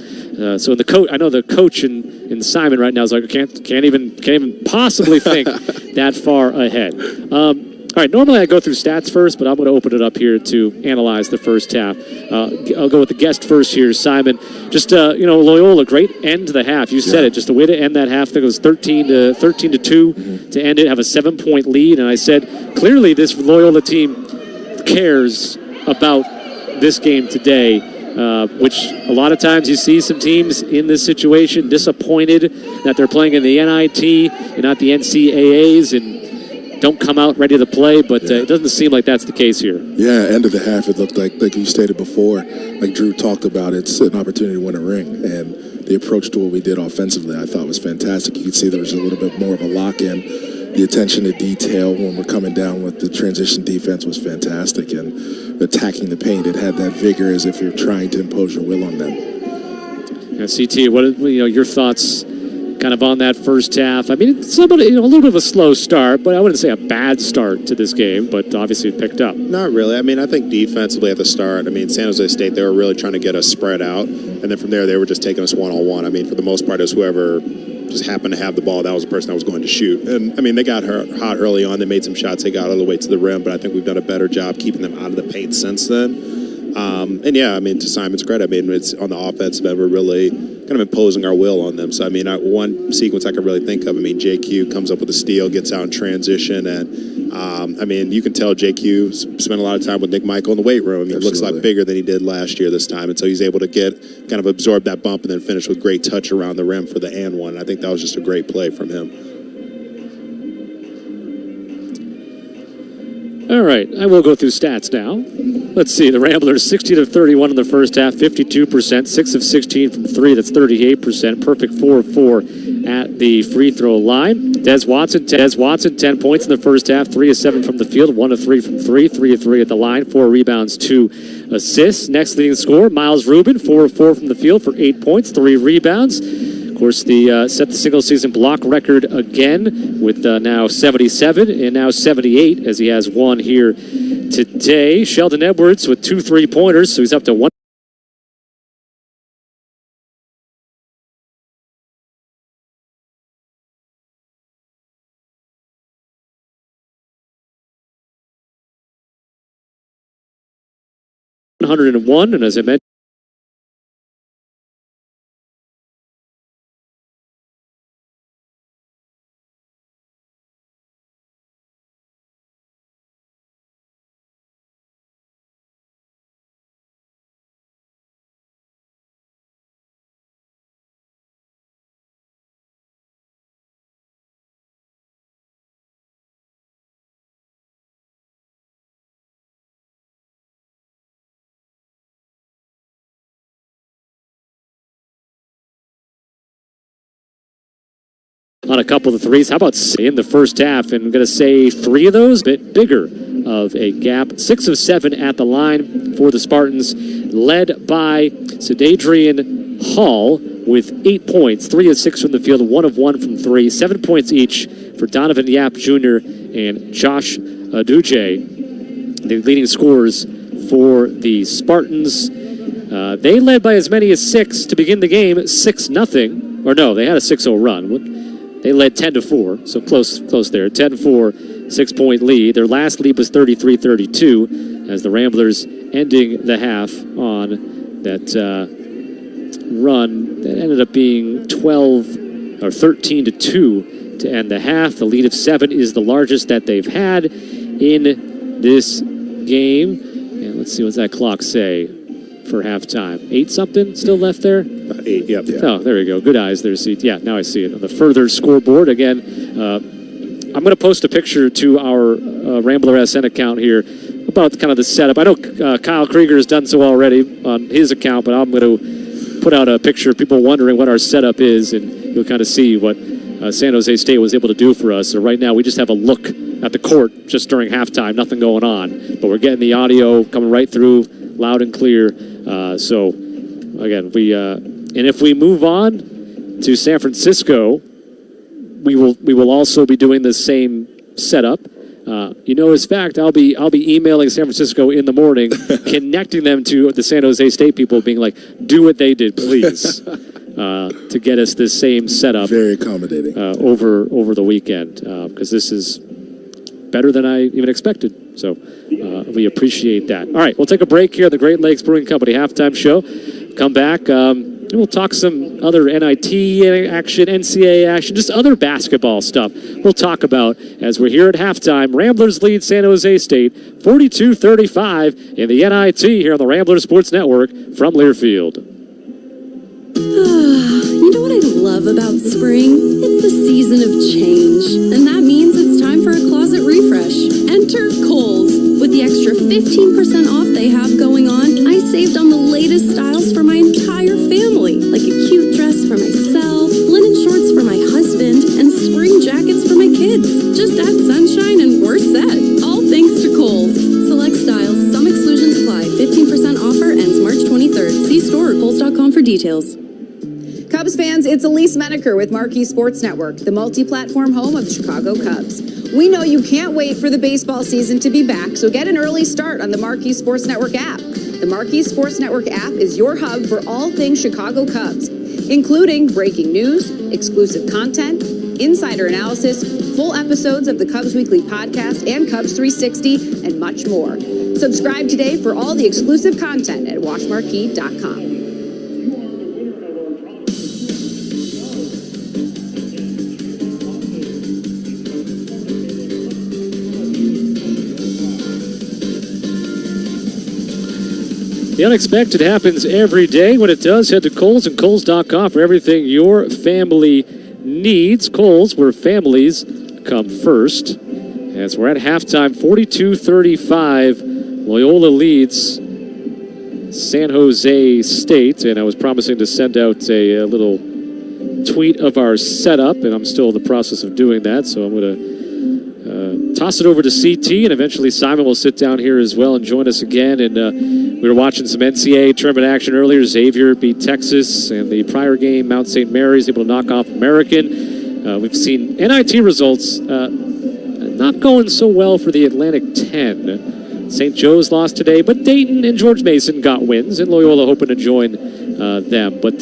So I know the coach in Simon right now is like can't even possibly think that far ahead. All right, normally I go through stats first, but I'm going to open it up here to analyze the first half. I'll go with the guest first here, Simon. Just, Loyola, great end to the half. You said it, just the way to end that half. I think it was 13-2 to end it, have a 7-point lead. And I said, clearly this Loyola team cares about this game today, which a lot of times you see some teams in this situation disappointed that they're playing in the NIT and not the NCAAs and don't come out ready to play, but it doesn't seem like that's the case here. Yeah, end of the half, it looked like you stated before, like Drew talked about, it's an opportunity to win a ring, and the approach to what we did offensively I thought was fantastic. You could see there was a little bit more of a lock-in. The attention to detail when we're coming down with the transition defense was fantastic, and attacking the paint, it had that vigor as if you're trying to impose your will on them. Yeah, CT, what are your thoughts kind of on that first half? I mean, it's a little bit of a slow start, but I wouldn't say a bad start to this game, but obviously it picked up. Not really. I mean, I think defensively at the start, San Jose State, they were really trying to get us spread out, and then from there they were just taking us one-on-one. I mean, for the most part, it was whoever just happened to have the ball, that was the person that was going to shoot. And, they got hot early on. They made some shots. They got all the way to the rim, but I think we've done a better job keeping them out of the paint since then. To Simon's credit, it's on the offensive end, we're really kind of imposing our will on them. So, one sequence I can really think of, JQ comes up with a steal, gets out in transition, and, you can tell JQ spent a lot of time with Nick Michael in the weight room. He looks a lot bigger than he did last year this time, and so he's able to kind of absorb that bump and then finish with great touch around the rim for the and one. I think that was just a great play from him. All right, I will go through stats now. Let's see, the Ramblers 60-31 in the first half, 52%, 6 of 16 from 3, that's 38%, perfect 4 of 4 at the free throw line. Des Watson, 10 points in the first half, 3 of 7 from the field, 1 of 3 from 3, 3 of 3 at the line, 4 rebounds, 2 assists. Next leading scorer, Miles Rubin, 4 of 4 from the field for 8 points, 3 rebounds. course, set the single-season block record again with now 77 and now 78 as he has one here today. Sheldon Edwards with 2 3-pointers, so he's up to 1. And as I mentioned, on a couple of threes. How about in the first half? And I'm going to say 3 of those, a bit bigger of a gap. 6 of 7 at the line for the Spartans, led by Sadadrian Hall with 8 points, 3 of 6 from the field, 1 of 1 from 3, 7 points each for Donovan Yap Jr. and Josh Aduje, the leading scorers for the Spartans. They led by as many as 6 to begin the game, 6-0. Or no, they had a 6-0 run. They led 10-4, so close there. 10-4, 6-point lead. Their last lead was 33-32 as the Ramblers ending the half on that run that ended up being 13-2 to end the half. The lead of 7 is the largest that they've had in this game. And let's see, what's that clock say for halftime? 8-something still left there? 8, yep. Yeah. Oh, there we go. Good eyes there, see. Yeah, now I see it. On the further scoreboard, again, I'm going to post a picture to our Rambler SN account here about kind of the setup. I know Kyle Krieger has done so already on his account, but I'm going to put out a picture of people wondering what our setup is, and you'll kind of see what San Jose State was able to do for us. So right now, we just have a look at the court just during halftime, nothing going on. But we're getting the audio coming right through, loud and clear. So, again, and if we move on to San Francisco, we will also be doing the same setup. As fact, I'll be emailing San Francisco in the morning, connecting them to the San Jose State people, being like, do what they did, please, to get us this same setup. Very accommodating. Over the weekend, because this is better than I even expected. So we appreciate that. All right, we'll take a break here at the Great Lakes Brewing Company halftime show. Come back. We'll talk some other NIT action, NCAA action, just other basketball stuff we'll talk about as we're here at halftime. Ramblers lead San Jose State 42-35 in the NIT here on the Ramblers Sports Network from Learfield. You know what I love about spring? It's the season of change, and that means it's time for a closet refresh. Enter Kohl's. With the extra 15% off they have going on, I saved on the latest styles for my entire family, like a cute dress for myself, linen shorts for my husband, and spring jackets for my kids. Just add sunshine and we're set. All thanks to Kohl's. Select styles, some exclusions apply. 15% offer ends March 23rd. See store or Kohls.com for details. Cubs fans, it's Elise Menaker with Marquee Sports Network, the multi-platform home of the Chicago Cubs. We know you can't wait for the baseball season to be back, so get an early start on the Marquee Sports Network app. The Marquee Sports Network app is your hub for all things Chicago Cubs, including breaking news, exclusive content, insider analysis, full episodes of the Cubs Weekly podcast and Cubs 360, and much more. Subscribe today for all the exclusive content at watchmarquee.com. The unexpected happens every day. When it does, head to Kohl's and Kohls.com for everything your family needs. Kohl's, where families come first. As we're at halftime, 42-35. Loyola leads San Jose State. And I was promising to send out a little tweet of our setup, and I'm still in the process of doing that. So I'm going to toss it over to CT, and eventually Simon will sit down here as well and join us again. And We were watching some NCAA tournament action earlier. Xavier beat Texas, and the prior game, Mount St. Mary's able to knock off American. We've seen NIT results not going so well for the Atlantic 10. St. Joe's lost today, but Dayton and George Mason got wins, and Loyola hoping to join them. But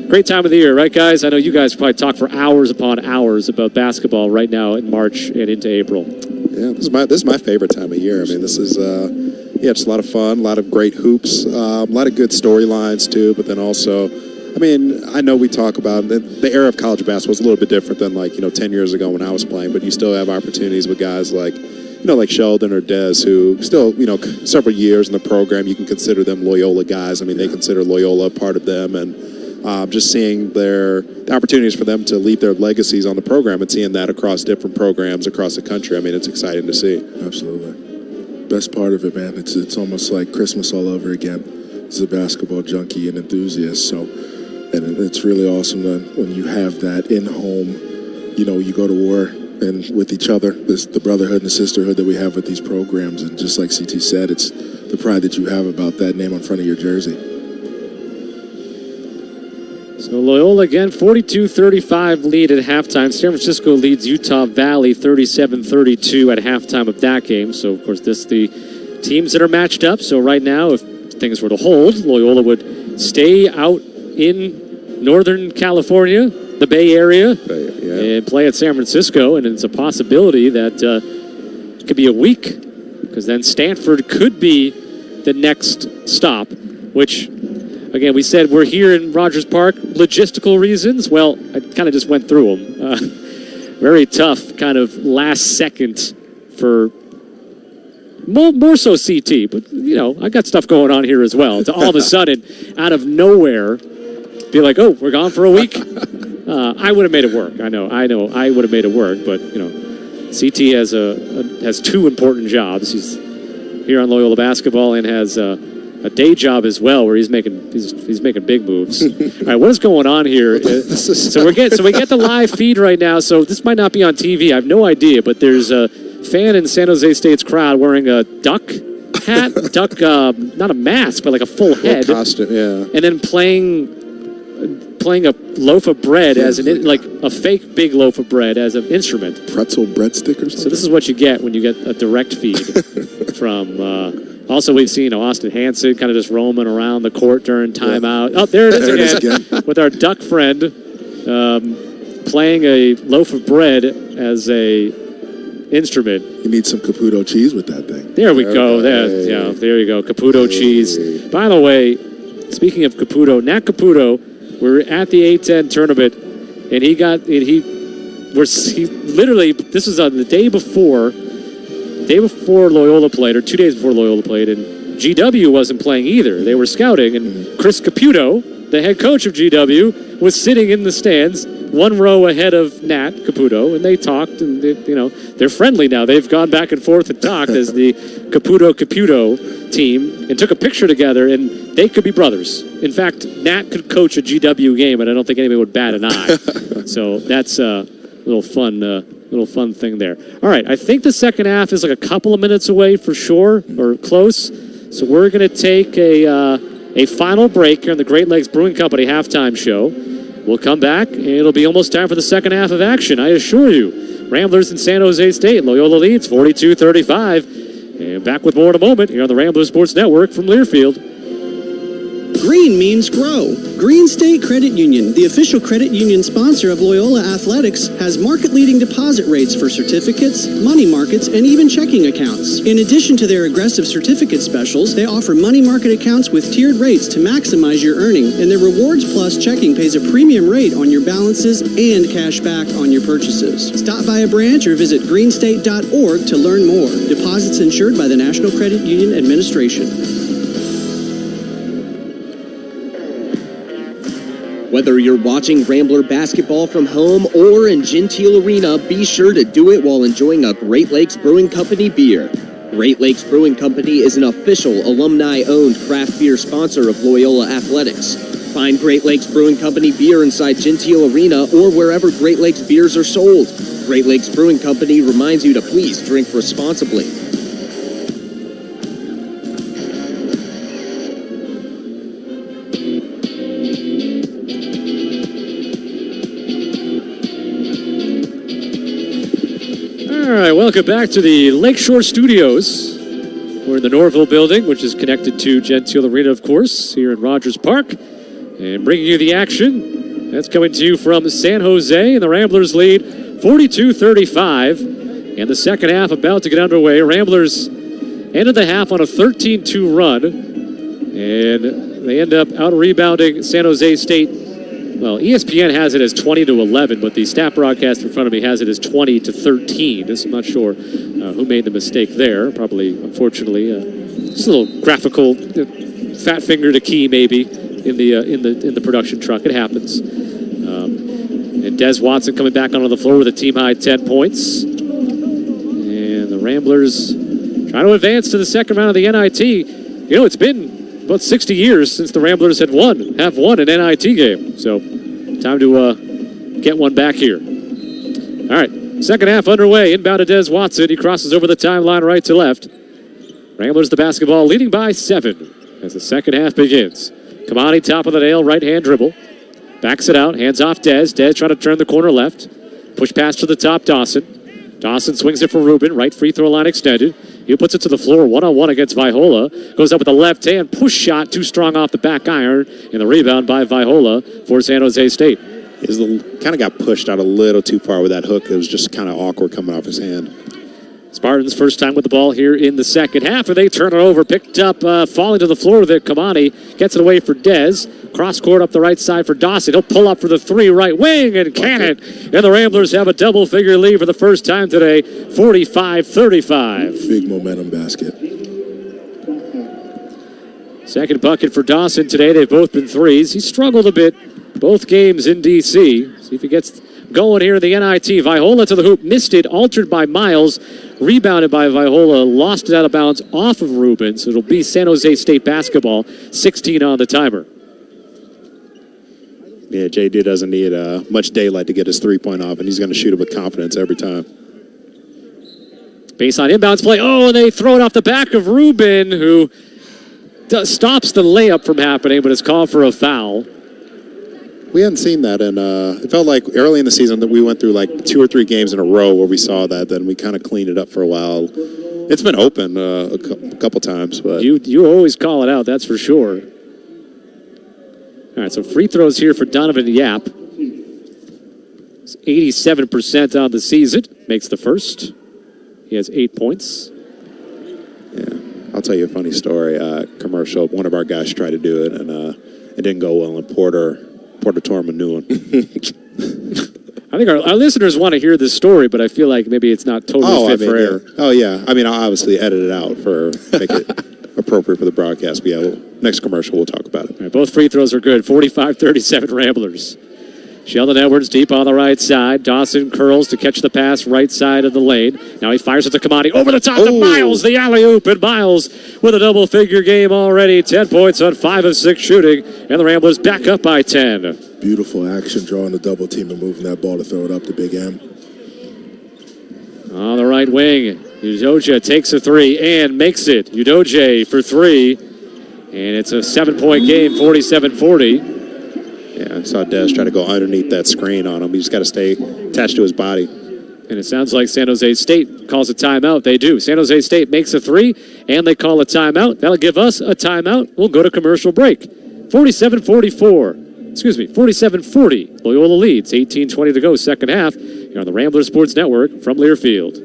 great time of the year, right, guys? I know you guys probably talk for hours upon hours about basketball right now in March and into April. Yeah, this is my favorite time of year. I mean, this is just a lot of fun, a lot of great hoops, a lot of good storylines too. But then also, I mean, I know we talk about the era of college basketball is a little bit different than 10 years ago when I was playing. But you still have opportunities with guys like Sheldon or Dez, who still several years in the program. You can consider them Loyola guys. I mean, they consider Loyola a part of them, and just seeing the opportunities for them to leave their legacies on the program and seeing that across different programs across the country. I mean, it's exciting to see. Absolutely. Best part of it, man. It's almost like Christmas all over again. As a basketball junkie and enthusiast, and it's really awesome when you have that in home. You go to war and with each other, the brotherhood and the sisterhood that we have with these programs, and just like CT said, it's the pride that you have about that name on front of your jersey. So Loyola again, 42-35 lead at halftime. San Francisco leads Utah Valley 37-32 at halftime of that game. So, of course, the teams that are matched up. So right now, if things were to hold, Loyola would stay out in Northern California, the Bay Area, and play at San Francisco. And it's a possibility that it could be a week, because then Stanford could be the next stop, which... Again, we said we're here in Rogers Park, logistical reasons. Well, I kind of just went through them. Very tough kind of last second for more so CT. But, I got stuff going on here as well. To all of a sudden, out of nowhere, be like, oh, we're gone for a week? I would have made it work. I know. I would have made it work. But, CT has two important jobs. He's here on Loyola basketball and has... a day job as well, where he's making big moves. All right, what is going on here? So we get the live feed right now. So this might not be on TV. I have no idea, but there's a fan in San Jose State's crowd wearing a duck hat, not a mask, but like a full head, costume, yeah, and then playing a loaf of bread as a fake big loaf of bread as an instrument. Pretzel breadstick or something. So this is what you get when you get a direct feed from. Also, we've seen Austin Hansen kind of just roaming around the court during timeout. Oh, there it is again. With our duck friend playing a loaf of bread as a instrument. You need some Caputo cheese with that thing. There we go. There you go. Caputo cheese. By the way, speaking of Caputo, Nat Caputo, we're at the A10 tournament, and he literally, this was on the day before Loyola played, or 2 days before Loyola played, and GW wasn't playing either. They were scouting, and Chris Caputo, the head coach of GW, was sitting in the stands, one row ahead of Nat Caputo, and they talked, and they're friendly now. They've gone back and forth and talked as the Caputo team, and took a picture together, and they could be brothers. In fact, Nat could coach a GW game, and I don't think anybody would bat an eye. So that's a little fun thing there. All right, I think the second half is like a couple of minutes away for sure, or close. So we're going to take a final break here on the Great Lakes Brewing Company halftime show. We'll come back, and it'll be almost time for the second half of action, I assure you. Ramblers in San Jose State. Loyola leads 42-35. And back with more in a moment here on the Ramblers Sports Network from Learfield. Green means grow. Green State Credit Union, the official credit union sponsor of Loyola Athletics, has market-leading deposit rates for certificates, money markets, and even checking accounts. In addition to their aggressive certificate specials, they offer money market accounts with tiered rates to maximize your earning, and their Rewards Plus checking pays a premium rate on your balances and cash back on your purchases. Stop by a branch or visit greenstate.org to learn more. Deposits insured by the National Credit Union Administration. Whether you're watching Rambler basketball from home or in Gentile Arena, be sure to do it while enjoying a Great Lakes Brewing Company beer. Great Lakes Brewing Company is an official alumni-owned craft beer sponsor of Loyola Athletics. Find Great Lakes Brewing Company beer inside Gentile Arena or wherever Great Lakes beers are sold. Great Lakes Brewing Company reminds you to please drink responsibly. All right, welcome back to the Lakeshore Studios. We're in the Norville building, which is connected to Gentile Arena, of course, here in Rogers Park. And bringing you the action, that's coming to you from San Jose, and the Ramblers lead 42-35. And the second half about to get underway. Ramblers ended the half on a 13-2 run, and they end up out-rebounding San Jose State. Well, ESPN has it as 20-11, but the stat broadcast in front of me has it as 20-13. So I'm not sure who made the mistake there. Probably, unfortunately, just a little graphical fat finger to key maybe in the production truck. It happens. And Des Watson coming back onto the floor with a team-high 10 points. And the Ramblers trying to advance to the second round of the NIT. You know, it's been about 60 years since the Ramblers have won an NIT game. So time to get one back here. All right, second half underway. Inbound to Des Watson. He crosses over the timeline right to left. Ramblers the basketball leading by 7 as the second half begins. Kamani top of the nail, right-hand dribble. Backs it out, hands off Des. Des trying to turn the corner left. Push pass to the top, Dawson. Dawson swings it for Rubin, right free throw line extended. He puts it to the floor, one-on-one against Vaihola. Goes up with the left hand, push shot, too strong off the back iron, and the rebound by Vaihola for San Jose State. He kind of got pushed out a little too far with that hook. It was just kind of awkward coming off his hand. Spartans first time with the ball here in the second half, and they turn it over. Picked up, falling to the floor with it. Kamani gets it away for Dez. Cross court up the right side for Dawson. He'll pull up for the three, right wing, and can it. And the Ramblers have a double-figure lead for the first time today, 45-35. Big momentum basket. Second bucket for Dawson today. They've both been threes. He struggled a bit both games in D.C. See if he gets going here in the NIT. Vaihola to the hoop, missed it, altered by Miles, rebounded by Vaihola, lost it out of bounds off of Rubin, so it'll be San Jose State basketball, 16 on the timer. Yeah, JD doesn't need much daylight to get his three-point off, and he's going to shoot it with confidence every time. Baseline inbounds play. Oh, and they throw it off the back of Rubin, who stops the layup from happening, but it's called for a foul. We hadn't seen that, and it felt like early in the season that we went through like 2 or 3 games in a row where we saw that. Then we kind of cleaned it up for a while. It's been open a couple times, but you always call it out, that's for sure. All right, so free throws here for Donovan Yap. It's 87% on the season. Makes the first. He has 8 points. Yeah, I'll tell you a funny story. Commercial. One of our guys tried to do it, and it didn't go well. And Porter tore him a new one. I think our listeners want to hear this story, but I feel like maybe it's not totally fit for air. Yeah. Oh, yeah. I mean, I'll obviously edit it out for make it appropriate for the broadcast. But yeah, next commercial, we'll talk about it. All right, both free throws are good. 45-37 Ramblers. Sheldon Edwards deep on the right side. Dawson curls to catch the pass right side of the lane. Now he fires it to Kamani. Over the top to Miles. The alley-oop, and Miles with a double-figure game already. 10 points on 5 of 6 shooting. And the Ramblers back up by 10. Beautiful action, drawing the double team and moving that ball to throw it up to Big M. On the right wing, Udoja takes a three and makes it. Udoja for 3. And it's a 7-point game, 47-40. Yeah, I saw Des try to go underneath that screen on him. He's got to stay attached to his body. And it sounds like San Jose State calls a timeout. They do. San Jose State makes a 3, and they call a timeout. That'll give us a timeout. We'll go to commercial break. 47-40. Loyola leads. 18-20 to go, second half. Here on the Ramblers Sports Network from Learfield.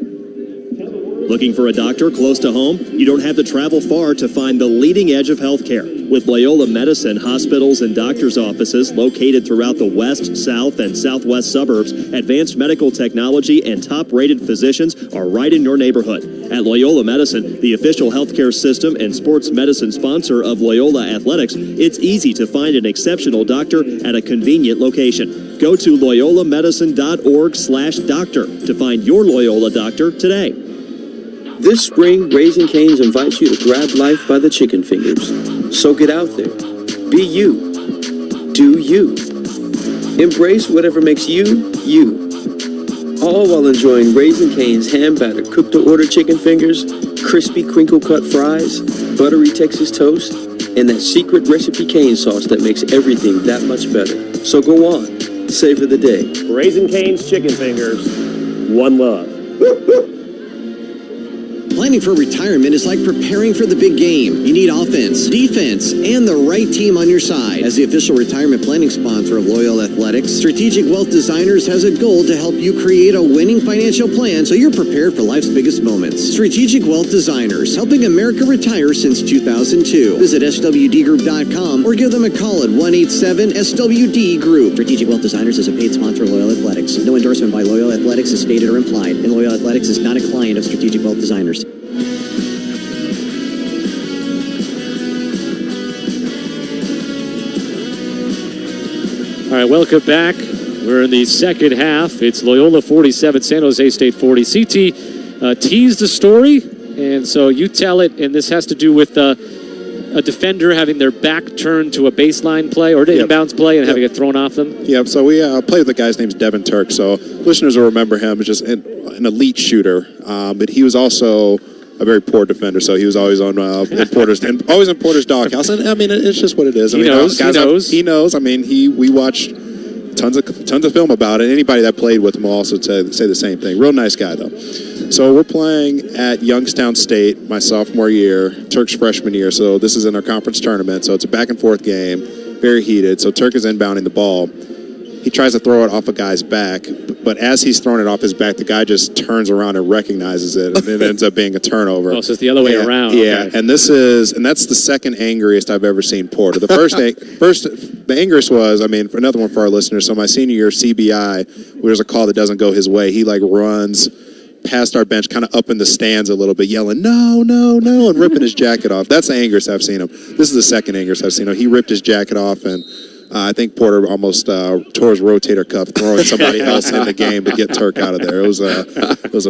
Looking for a doctor close to home? You don't have to travel far to find the leading edge of healthcare. With Loyola Medicine hospitals and doctors' offices located throughout the west, south, and southwest suburbs, advanced medical technology and top-rated physicians are right in your neighborhood. At Loyola Medicine, the official healthcare system and sports medicine sponsor of Loyola Athletics, it's easy to find an exceptional doctor at a convenient location. Go to loyolamedicine.org/doctor to find your Loyola doctor today. This spring, Raising Cane's invites you to grab life by the chicken fingers. So get out there. Be you. Do you. Embrace whatever makes you, you. All while enjoying Raising Cane's hand-battered cooked-to-order chicken fingers, crispy crinkle-cut fries, buttery Texas toast, and that secret recipe cane sauce that makes everything that much better. So go on. Savor the day. Raising Cane's chicken fingers. One love. Planning for retirement is like preparing for the big game. You need offense, defense, and the right team on your side. As the official retirement planning sponsor of Loyola Athletics, Strategic Wealth Designers has a goal to help you create a winning financial plan so you're prepared for life's biggest moments. Strategic Wealth Designers, helping America retire since 2002. Visit swdgroup.com or give them a call at 187-SWD-GROUP. Strategic Wealth Designers is a paid sponsor of Loyola Athletics. No endorsement by Loyola Athletics is stated or implied, and Loyola Athletics is not a client of Strategic Wealth Designers. All right, welcome back. We're in the second half. It's Loyola 47, San Jose State 40. CT teased the story, and so you tell it, and this has to do with a defender having their back turned to a baseline play or to inbounds play and having it thrown off them. Yep, so we played with the guy's name's Devin Turk, so listeners will remember him as just an elite shooter, but he was also a very poor defender, so he was always on in Porter's doghouse. And I mean, it's just what it is. He knows. I mean, we watched tons of film about it. Anybody that played with him will also say the same thing. Real nice guy though. So we're playing at Youngstown State my sophomore year, Turk's freshman year. So this is in our conference tournament. So it's a back and forth game, very heated. So Turk is inbounding the ball. He tries to throw it off a guy's back, but as he's throwing it off his back, the guy just turns around and recognizes it, and it ends up being a turnover. Oh, so it's the other way around. Yeah, okay. and that's the second angriest I've ever seen Porter. The the angriest was, I mean, for another one for our listeners. So my senior year CBI, there's a call that doesn't go his way. He runs past our bench, kind of up in the stands a little bit, yelling, no, no, no, and ripping his jacket off. That's the angriest I've seen him. This is the second angriest I've seen him. He ripped his jacket off, and I think Porter almost tore his rotator cuff throwing somebody else in the game to get Turk out of there. It was a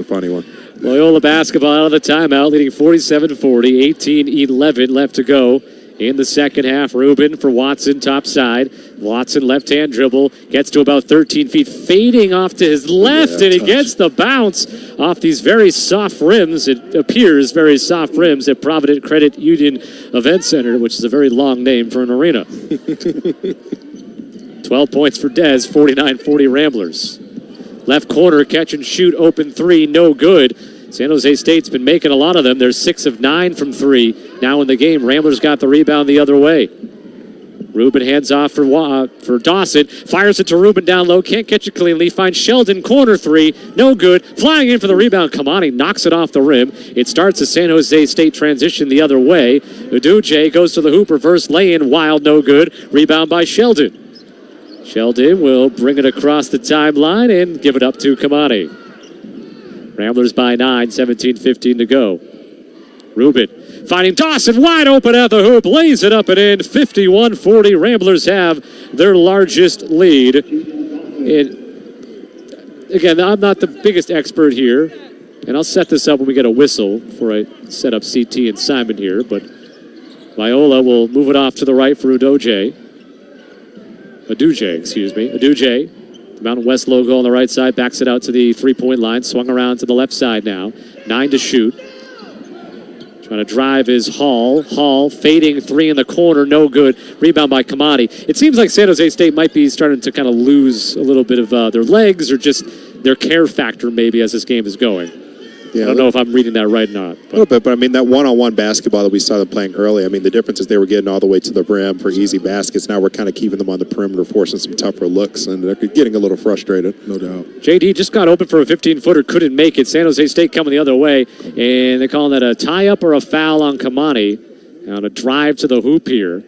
funny one. Loyola basketball out of the timeout, leading 47-40, 18-11 left to go in the second half. Rubin for Watson, top side. Watson, left-hand dribble, gets to about 13 feet, fading off to his left, and he gets the bounce off these very soft rims. It appears very soft rims at Provident Credit Union Event Center, which is a very long name for an arena. 12 points for Dez, 49-40 Ramblers. Left corner, catch and shoot, open three, no good. San Jose State's been making a lot of them. They're 6 of 9 from three now in the game. Ramblers got the rebound the other way. Rubin hands off for Dawson. Fires it to Rubin down low. Can't catch it cleanly. Finds Sheldon, corner three. No good. Flying in for the rebound. Kamani knocks it off the rim. It starts a San Jose State transition the other way. Uduje goes to the hoop. Reverse lay-in. Wild, no good. Rebound by Sheldon. Sheldon will bring it across the timeline and give it up to Kamani. Ramblers by 9, 17-15 to go. Rubin finding Dawson wide open at the hoop, lays it up and in, 51-40. Ramblers have their largest lead. And again, I'm not the biggest expert here, and I'll set this up when we get a whistle before I set up CT and Simon here, but Loyola will move it off to the right for Uduje. Uduje. The Mountain West logo on the right side, backs it out to the three-point line, swung around to the left side now. 9 to shoot. Trying to drive is Hall. Hall fading three in the corner, no good. Rebound by Kamani. It seems like San Jose State might be starting to kind of lose a little bit of their legs or just their care factor maybe as this game is going. Yeah, I don't know if I'm reading that right or not. A little bit, but I mean, that one-on-one basketball that we saw them playing early, I mean, the difference is they were getting all the way to the rim for easy baskets. Now we're kind of keeping them on the perimeter, forcing some tougher looks, and they're getting a little frustrated. No doubt. JD just got open for a 15-footer, couldn't make it. San Jose State coming the other way, and they're calling that a tie-up or a foul on Kamani. On a drive to the hoop here.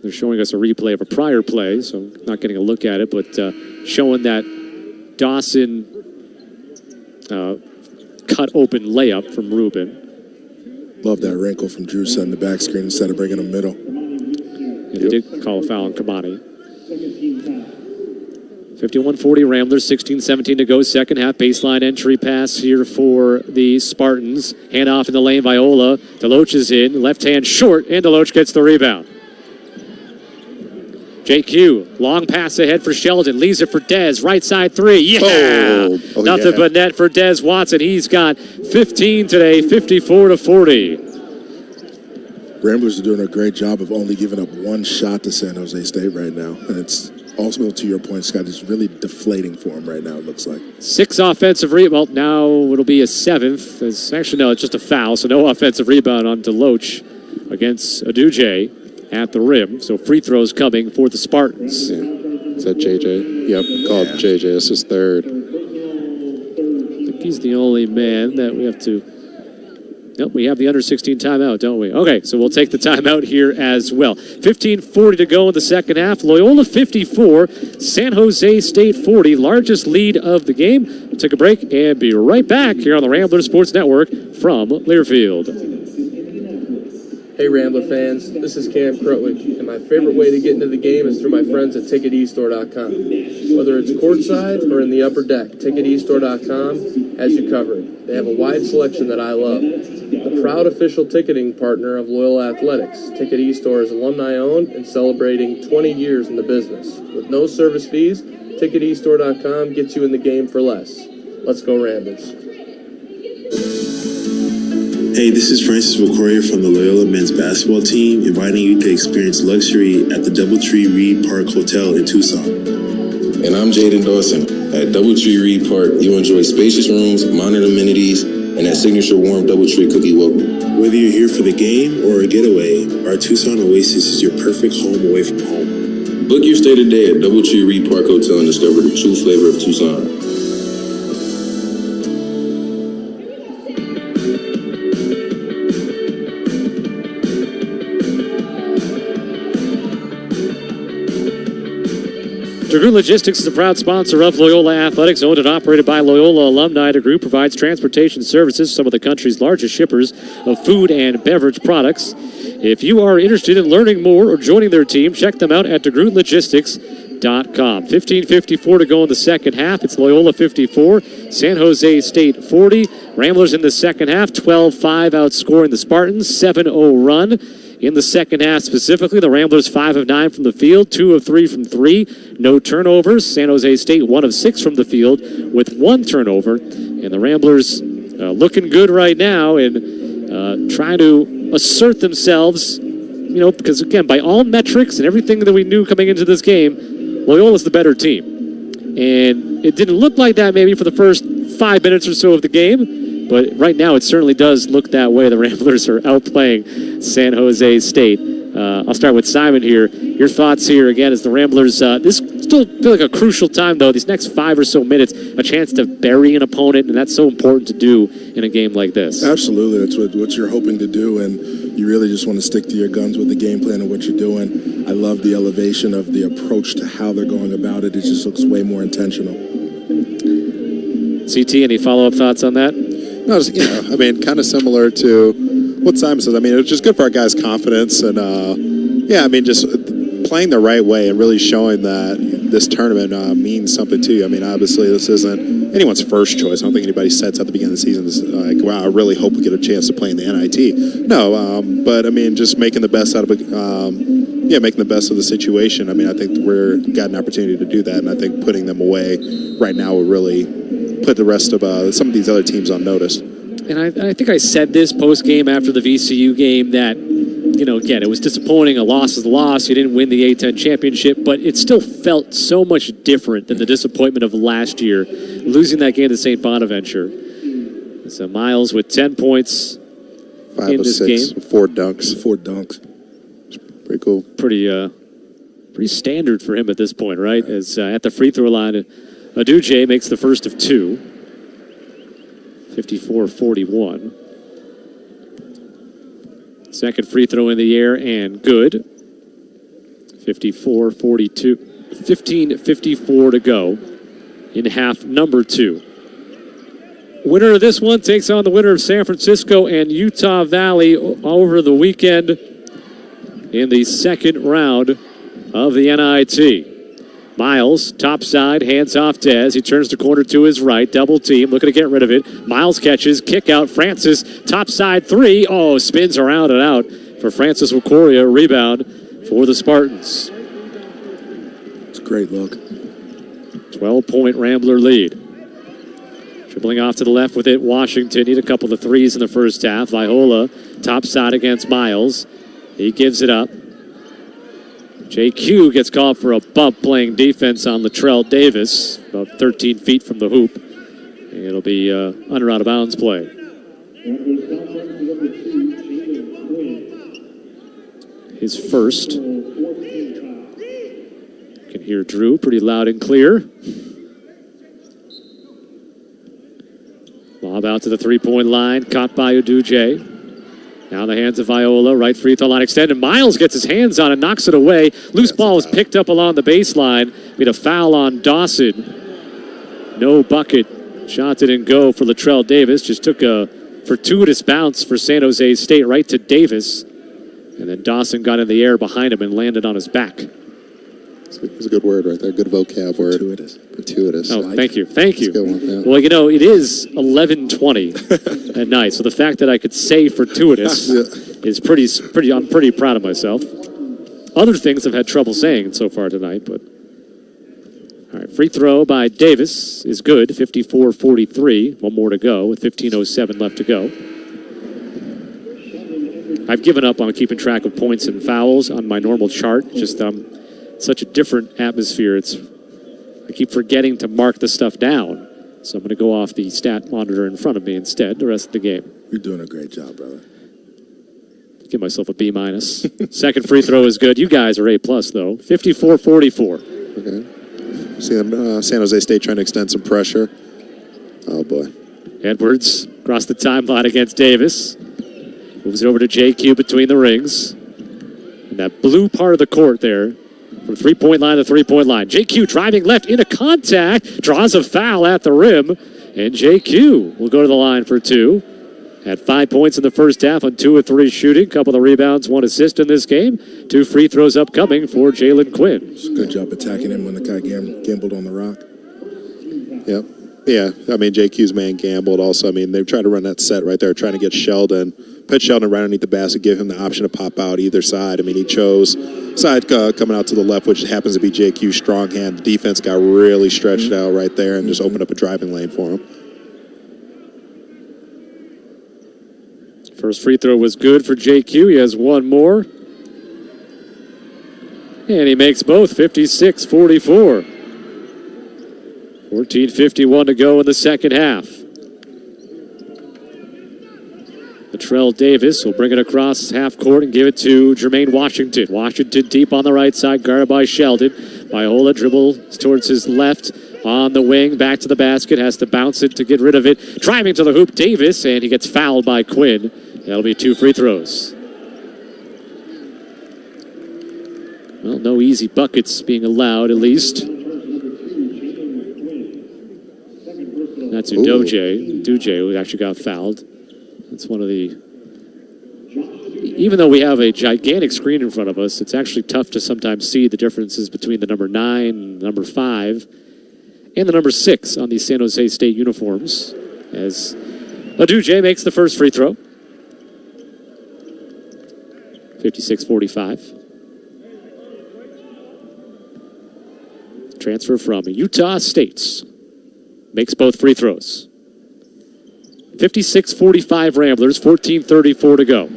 They're showing us a replay of a prior play, so I'm not getting a look at it, but showing that Dawson cut open layup from Rubin. Love that wrinkle from Drew setting the back screen instead of bringing him middle. Yeah, they did call a foul on Kamani. 51-40 Ramblers, 16-17 to go. Second half, baseline entry pass here for the Spartans. Hand off in the lane, Viola. Deloach is in, left hand short, and Deloach gets the rebound. JQ, long pass ahead for Sheldon, leaves it for Dez, right side three, yeah! Nothing but net for Dez Watson. He's got 15 today, 54-40. Ramblers are doing a great job of only giving up one shot to San Jose State right now, and also, to your point, Scott, it's really deflating for him right now, it looks like. 6 offensive rebound. Well, now it'll be a 7th. Actually, no, it's just a foul, so no offensive rebound on Deloach against Aduje at the rim. So free throws coming for the Spartans. Yeah. Is that JJ? Yep, called JJ. This is third. I think he's the only man that we have to... Nope, we have the under-16 timeout, don't we? Okay, so we'll take the timeout here as well. 15:40 to go in the second half. Loyola 54, San Jose State 40, largest lead of the game. We'll take a break and be right back here on the Ramblers Sports Network from Learfield. Hey Rambler fans, this is Cam Krutwick, and my favorite way to get into the game is through my friends at TicketEstore.com. Whether it's courtside or in the upper deck, TicketEstore.com has you covered. They have a wide selection that I love. The proud official ticketing partner of Loyola Athletics, Ticket eStore is alumni-owned and celebrating 20 years in the business. With no service fees, TicketEstore.com gets you in the game for less. Let's go Ramblers. Hey, this is Francis McCourier from the Loyola men's basketball team, inviting you to experience luxury at the Doubletree Reed Park Hotel in Tucson. And I'm Jaden Dawson. At Doubletree Reed Park, you'll enjoy spacious rooms, modern amenities, and that signature warm Doubletree cookie welcome. Whether you're here for the game or a getaway, our Tucson Oasis is your perfect home away from home. Book your stay today at Doubletree Reed Park Hotel and discover the true flavor of Tucson. Dragoon Logistics is a proud sponsor of Loyola Athletics, owned and operated by Loyola alumni. The group provides transportation services to some of the country's largest shippers of food and beverage products. If you are interested in learning more or joining their team, check them out at DragoonLogistics.com. 15:54 to go in the second half. It's Loyola 54, San Jose State 40. Ramblers in the second half, 12-5 outscoring the Spartans, 7-0 run. In the second half specifically, the Ramblers 5 of 9 from the field, 2 of 3 from 3, no turnovers. San Jose State 1 of 6 from the field with 1 turnover. And the Ramblers looking good right now and trying to assert themselves, you know, because again, by all metrics and everything that we knew coming into this game, Loyola's the better team. And it didn't look like that maybe for the first 5 minutes or so of the game. But right now, it certainly does look that way. The Ramblers are outplaying San Jose State. I'll start with Simon here. Your thoughts here, again, as the Ramblers, this still feel like a crucial time, though. These next 5 or so minutes, a chance to bury an opponent, and that's so important to do in a game like this. Absolutely. That's what you're hoping to do, and you really just want to stick to your guns with the game plan and what you're doing. I love the elevation of the approach to how they're going about it. It just looks way more intentional. CT, any follow-up thoughts on that? No, just, I mean, kind of similar to what Simon says. I mean, it's just good for our guys' confidence. And, I mean, just playing the right way and really showing that this tournament means something to you. I mean, obviously, this isn't anyone's first choice. I don't think anybody sets at the beginning of the season is like, wow, I really hope we get a chance to play in the NIT. No, but, I mean, just making the best out of making the best of the situation. I mean, I think we've got an opportunity to do that. And I think putting them away right now would really put the rest of some of these other teams on notice. And I think I said this post-game after the VCU game that, again, it was disappointing. A loss is a loss. You didn't win the A-10 championship, but it still felt so much different than the disappointment of last year, losing that game to St. Bonaventure. So Miles with 10 points 5 in of this 6, game. 4 dunks. 4 dunks. Pretty cool. Pretty standard for him at this point, right? As at the free throw line, Aduje makes the first of 2. 54-41. Second free throw in the air and good. 54-42. 15:54 to go in half number 2. Winner of this one takes on the winner of San Francisco and Utah Valley over the weekend in the second round of the NIT. Miles, top side, hands off Dez. He turns the corner to his right. Double team, looking to get rid of it. Miles catches, kick out. Francis, top side 3. Oh, spins around and out for Francis Wakoria. Rebound for the Spartans. It's a great look. 12-point Rambler lead. Dribbling off to the left with it. Washington need a couple of threes in the first half. Viola, top side against Miles. He gives it up. JQ gets called for a bump playing defense on Latrell Davis, about 13 feet from the hoop. And it'll be under out of bounds play. His first. You can hear Drew pretty loud and clear. Lob out to the three-point line, caught by Uduje. Now in the hands of Viola, right free throw line extended. Miles gets his hands on it, knocks it away. Loose ball was picked up along the baseline. Made a foul on Dawson. No bucket. Shot didn't go for Latrell Davis. Just took a fortuitous bounce for San Jose State right to Davis. And then Dawson got in the air behind him and landed on his back. It's a good word right there. Good vocab word. Fortuitous. Oh, thank you. Thank you. That's a good one, yeah. Well, you know, it is 11:20 at night, so the fact that I could say fortuitous is pretty. I'm pretty proud of myself. Other things I've had trouble saying so far tonight, but all right. Free throw by Davis is good. 54-43. One more to go with 15:07 left to go. I've given up on keeping track of points and fouls on my normal chart. Just such a different atmosphere. I keep forgetting to mark the stuff down. So I'm going to go off the stat monitor in front of me instead the rest of the game. You're doing a great job, brother. Give myself a B-. Second free throw is good. You guys are A+, though. 54-44. Okay. See San Jose State trying to extend some pressure. Oh, boy. Edwards across the timeline against Davis. Moves it over to JQ between the rings. And that blue part of the court there. From three-point line to three-point line. JQ driving left into contact. Draws a foul at the rim. And JQ will go to the line for two. Had 5 points in the first half on 2 of 3 shooting. Couple of rebounds, 1 assist in this game. 2 free throws upcoming for Jalen Quinn. Good job attacking him when the guy gambled on the rock. Yep. Yeah, I mean, JQ's man gambled also. I mean, they've tried to run that set right there, trying to get Sheldon, put Sheldon right underneath the basket, give him the option to pop out either side. I mean, he chose side coming out to the left, which happens to be JQ's strong hand. The defense got really stretched out right there and just opened up a driving lane for him. First free throw was good for JQ. He has one more. And he makes both, 56-44. 14:51 to go in the second half. Latrell Davis will bring it across half court and give it to Jermaine Washington. Washington deep on the right side, guarded by Sheldon. Viola dribbles towards his left on the wing, back to the basket, has to bounce it to get rid of it. Driving to the hoop, Davis, and he gets fouled by Quinn. That'll be 2 free throws. Well, no easy buckets being allowed, at least. That's Uduje, who actually got fouled. That's one of the... Even though we have a gigantic screen in front of us, it's actually tough to sometimes see the differences between the number 9, number 5, and the number 6 on these San Jose State uniforms. As Uduje makes the first free throw. 56-45. Transfer from Utah State. Makes both free throws. 56-45 Ramblers, 14:34 to go.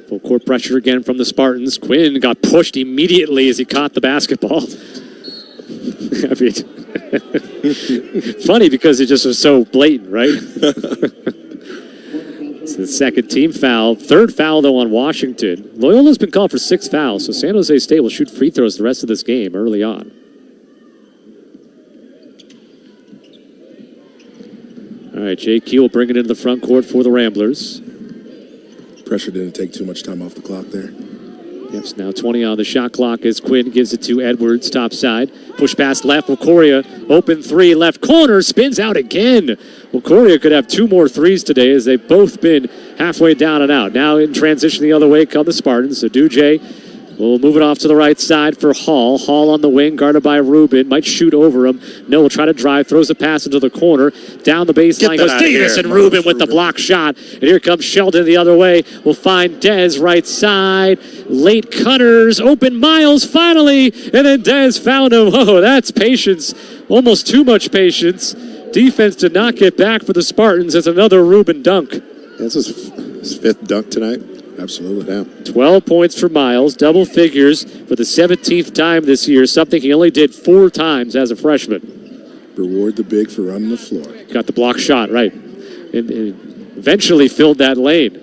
Full court pressure again from the Spartans. Quinn got pushed immediately as he caught the basketball. I mean, funny because it just was so blatant, right? It's the second team foul. Third foul, though, on Washington. Loyola's been called for 6 fouls, so San Jose State will shoot free throws the rest of this game early on. All right, JQ will bring it into the front court for the Ramblers. Pressure didn't take too much time off the clock there. Yep, so now 20 on the shot clock as Quinn gives it to Edwards, top side. Push pass left, Wokoria, open 3, left corner, spins out again. Wokoria could have 2 more threes today as they've both been halfway down and out. Now in transition the other way come the Spartans. So Uduje will move it off to the right side for Hall. Hall on the wing, guarded by Rubin. Might shoot over him. No, will try to drive, throws a pass into the corner. Down the baseline goes Davis and Rubin with the block shot. And here comes Sheldon the other way. We'll find Dez right side. Late cutters, open Miles finally. And then Dez found him. Oh, that's patience. Almost too much patience. Defense did not get back for the Spartans. It's another Rubin dunk. That's his 5th dunk tonight. Absolutely. Yeah. 12 points for Miles, double figures for the 17th time this year, something he only did 4 times as a freshman. Reward the big for running the floor. Got the block shot, right. And eventually filled that lane.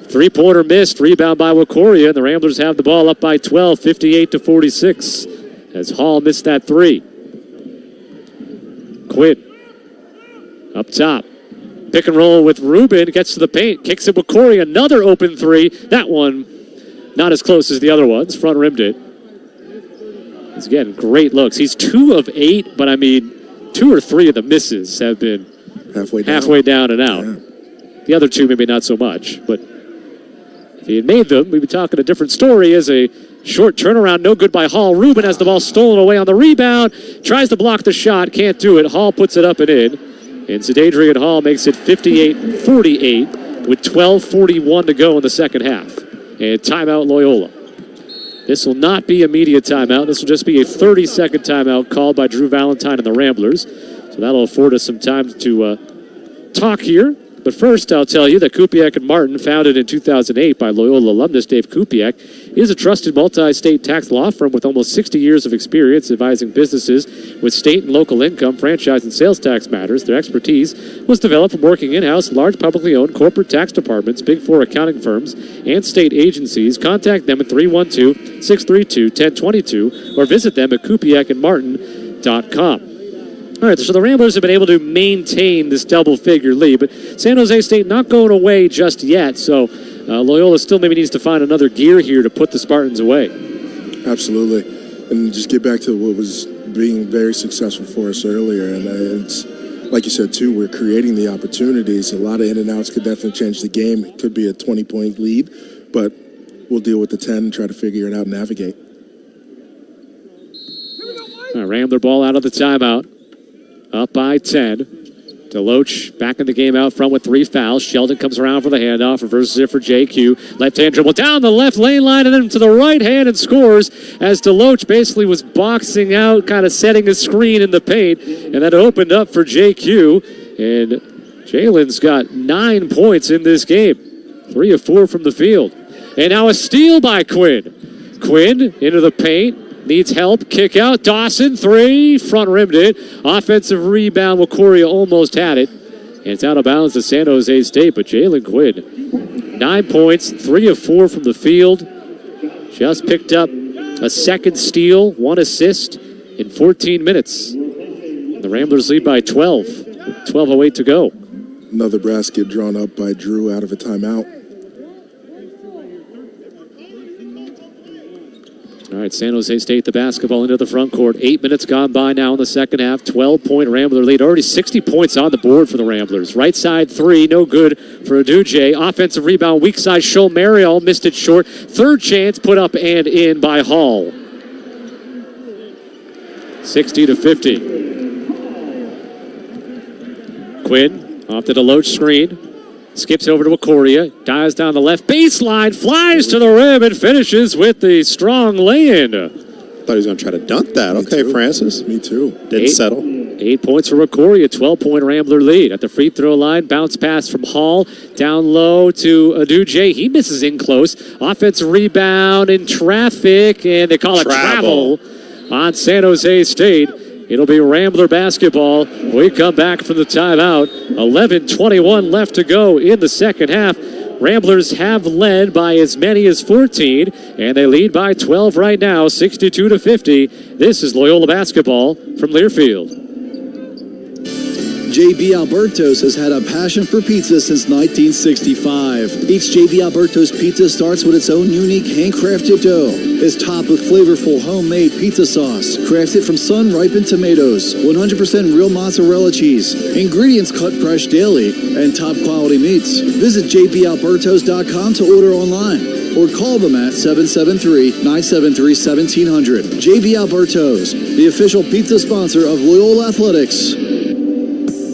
3-pointer missed, rebound by Wakoria, and the Ramblers have the ball up by 12, 58-46, as Hall missed that 3. Quinn up top. Pick and roll with Rubin, gets to the paint, kicks it with Corey, another open 3. That one not as close as the other ones, front rimmed it. He's getting great looks. He's 2 of 8, but I mean, 2 or 3 of the misses have been halfway down and out. Yeah. The other 2 maybe not so much, but if he had made them, we'd be talking a different story. As a short turnaround, no good by Hall. Rubin has the ball stolen away on the rebound, tries to block the shot, can't do it. Hall puts it up and in. And Sadadrian Hall makes it 58-48 with 12:41 to go in the second half. And timeout Loyola. This will not be a media timeout. This will just be a 30-second timeout called by Drew Valentine and the Ramblers. So that'll afford us some time to talk here. But first, I'll tell you that Kupiak and Martin, founded in 2008 by Loyola alumnus Dave Kupiak, is a trusted multi-state tax law firm with almost 60 years of experience advising businesses with state and local income, franchise, and sales tax matters. Their expertise was developed from working in-house in large publicly owned corporate tax departments, Big Four accounting firms, and state agencies. Contact them at 312-632-1022 or visit them at kupiakandmartin.com. All right, so the Ramblers have been able to maintain this double-figure lead, but San Jose State not going away just yet, so Loyola still maybe needs to find another gear here to put the Spartans away. Absolutely. And just get back to what was being very successful for us earlier, and it's, like you said, too, we're creating the opportunities. A lot of in and outs could definitely change the game. It could be a 20-point lead, but we'll deal with the 10 and try to figure it out and navigate. All right, Rambler ball out of the timeout. Up by 10. Deloach back in the game out front with 3 fouls. Sheldon comes around for the handoff, reverses it for JQ. Left-hand dribble down the left lane line and then to the right hand and scores as Deloach basically was boxing out, kind of setting a screen in the paint, and that opened up for JQ. And Jalen's got 9 points in this game. 3 of 4 from the field. And now a steal by Quinn. Quinn into the paint. Needs help. Kick out. Dawson, 3. Front rimmed it. Offensive rebound. Wakoria almost had it. And it's out of bounds to San Jose State, but Jalen Quinn. 9 points, 3 of 4 from the field. Just picked up a second steal, 1 assist in 14 minutes. The Ramblers lead by 12. 12:08 to go. Another basket drawn up by Drew out of a timeout. All right, San Jose State, the basketball into the front court. 8 minutes gone by now in the second half. 12-point Rambler lead. Already 60 points on the board for the Ramblers. Right side 3, no good for Aduje. Offensive rebound, weak side, Shoal Mariel missed it short. Third chance, put up and in by Hall. 60-50. Quinn off the Deloach screen. Skips over to Wakoria, dives down the left baseline, flies to the rim, and finishes with the strong lay-in. Thought he was going to try to dunk that. Okay, Francis. Me too. Didn't settle. 8 points for Wakoria, 12-point Rambler lead. At the free throw line, bounce pass from Hall, down low to Aduje. He misses in close. Offensive rebound in traffic, and they call it travel on San Jose State. It'll be Rambler basketball. We come back from the timeout. 11:21 left to go in the second half. Ramblers have led by as many as 14, and they lead by 12 right now, 62-50. This is Loyola basketball from Learfield. J.B. Alberto's has had a passion for pizza since 1965. Each J.B. Alberto's pizza starts with its own unique handcrafted dough. It's topped with flavorful homemade pizza sauce, crafted from sun-ripened tomatoes, 100% real mozzarella cheese, ingredients cut fresh daily, and top-quality meats. Visit jbalbertos.com to order online or call them at 773-973-1700. J.B. Alberto's, the official pizza sponsor of Loyola Athletics.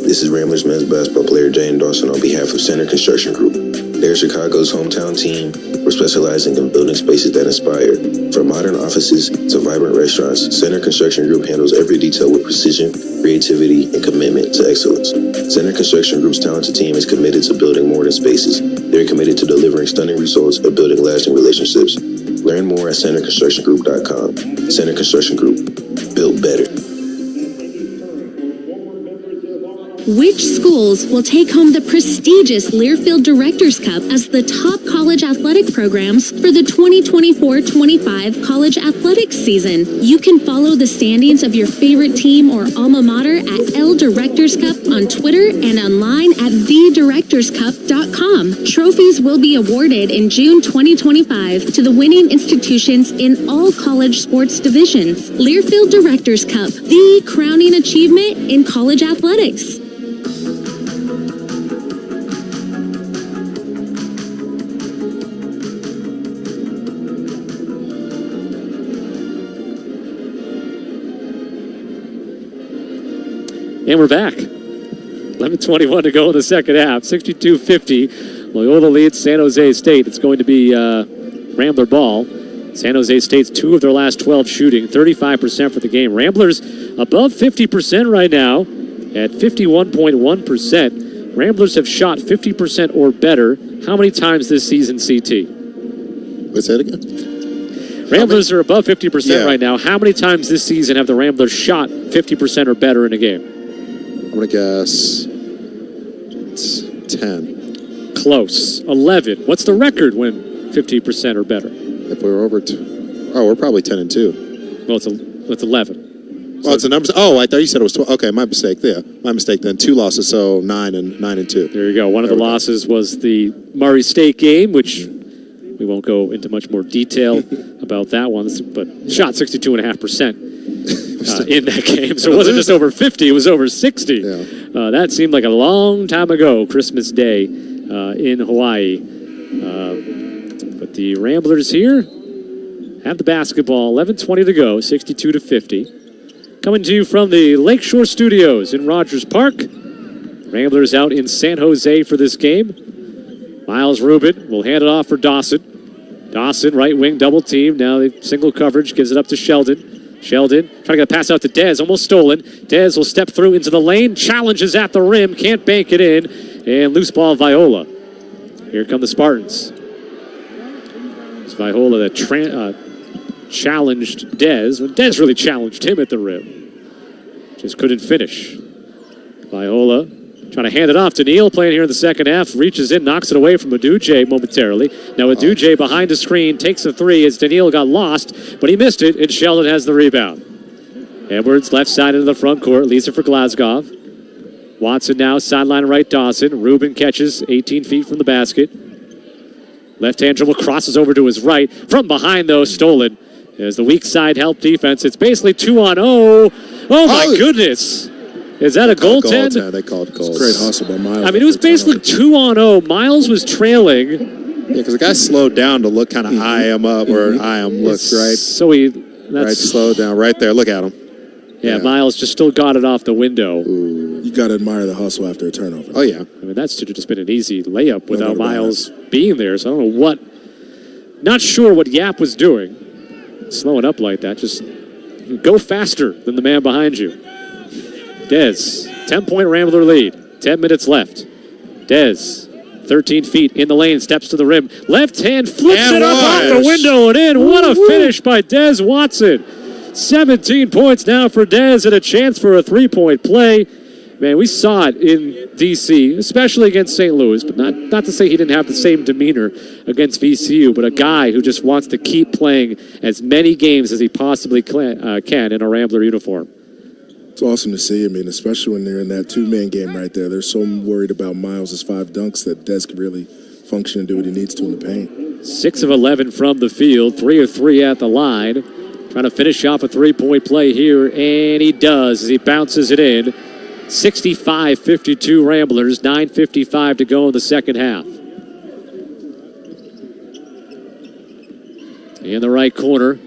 This is Ramblers men's basketball player Jane Dawson on behalf of Center Construction Group. They're Chicago's hometown team. We're specializing in building spaces that inspire. From modern offices to vibrant restaurants, Center Construction Group handles every detail with precision, creativity, and commitment to excellence. Center Construction Group's talented team is committed to building more than spaces. They're They're committed to delivering stunning results and building lasting relationships. Learn more at centerconstructiongroup.com. Center Construction Group. Built better. Which schools will take home the prestigious Learfield Directors Cup as the top college athletic programs for the 2024-25 college athletics season? You can follow the standings of your favorite team or alma mater at L Directors Cup on Twitter and online at thedirectorscup.com. Trophies will be awarded in June 2025 to the winning institutions in all college sports divisions. Learfield Directors Cup, the crowning achievement in college athletics. And we're back. 11:21 to go in the second half. 62-50. Loyola leads San Jose State. It's going to be Rambler ball. San Jose State's 2 of their last 12 shooting, 35% for the game. Ramblers above 50% right now at 51.1%. Ramblers have shot 50% or better. How many times this season, CT? Let's say it again. Ramblers are above 50% right now. How many times this season have the Ramblers shot 50% or better in a game? I'm going to guess it's 10. Close. 11. What's the record when 50% or better? If we were over we're probably 10-2. Well, it's 11. Well, it's the numbers. Oh, I thought you said it was 12. Okay, my mistake. Yeah, my mistake then. 2 losses, so 9-2. There you go. One of the losses was the Murray State game, which we won't go into much more detail about that one, but shot 62.5%. In that game, so it wasn't just over 50, it was over 60. Yeah. That seemed like a long time ago, Christmas Day in Hawaii. But the Ramblers here have the basketball, 11:20 to go, 62-50. Coming to you from the Lakeshore Studios in Rogers Park. Ramblers out in San Jose for this game. Miles Rubin will hand it off for Dawson. Dawson, right wing, double team. Now the single coverage, gives it up to Sheldon. Sheldon trying to get a pass out to Dez, almost stolen. Dez will step through into the lane, challenges at the rim, can't bank it in, and loose ball Viola. Here come the Spartans. It's Viola that challenged Dez, when Dez really challenged him at the rim. Just couldn't finish. Viola trying to hand it off to Neal, playing here in the second half, reaches in, knocks it away from Aduje momentarily. Now Aduje behind the screen takes a 3 as Daniil got lost, but he missed it, and Sheldon has the rebound. Edwards left side into the front court, leaves it for Glasgow. Watson now, sideline right Dawson. Rubin catches 18 feet from the basket. Left-hand dribble crosses over to his right. From behind, though, stolen. As the weak side help defense, it's basically 2-on-0. Oh, my goodness. Is that a goaltend? They called goals. Great hustle by Miles. I mean, it was basically 2-on-0. Miles was trailing. Yeah, because the guy slowed down to look kind of eye him up where eye him looks, right? So right, slowed down right there. Look at him. Yeah, Miles just still got it off the window. Ooh. You got to admire the hustle after a turnover. Oh, yeah. I mean, that should have just been an easy layup without Miles being there. So I don't know not sure what Yap was doing. Slowing up like that. Just go faster than the man behind you. Dez, 10-point Rambler lead. 10 minutes left. Dez, 13 feet in the lane, steps to the rim. Left hand flips it up off the window and in. What a finish by Dez Watson. 17 points now for Dez and a chance for a 3-point play. Man, we saw it in D.C., especially against St. Louis, but not to say he didn't have the same demeanor against VCU, but a guy who just wants to keep playing as many games as he possibly can in a Rambler uniform. It's awesome to see. I mean, especially when they're in that 2-man game right there. They're so worried about Miles' 5 dunks that Dez can really function and do what he needs to in the paint. 6 of 11 from the field, 3 of 3 at the line. Trying to finish off a 3-point play here, and he does as he bounces it in. 65-52 Ramblers, 9:55 to go in the second half. In the right corner,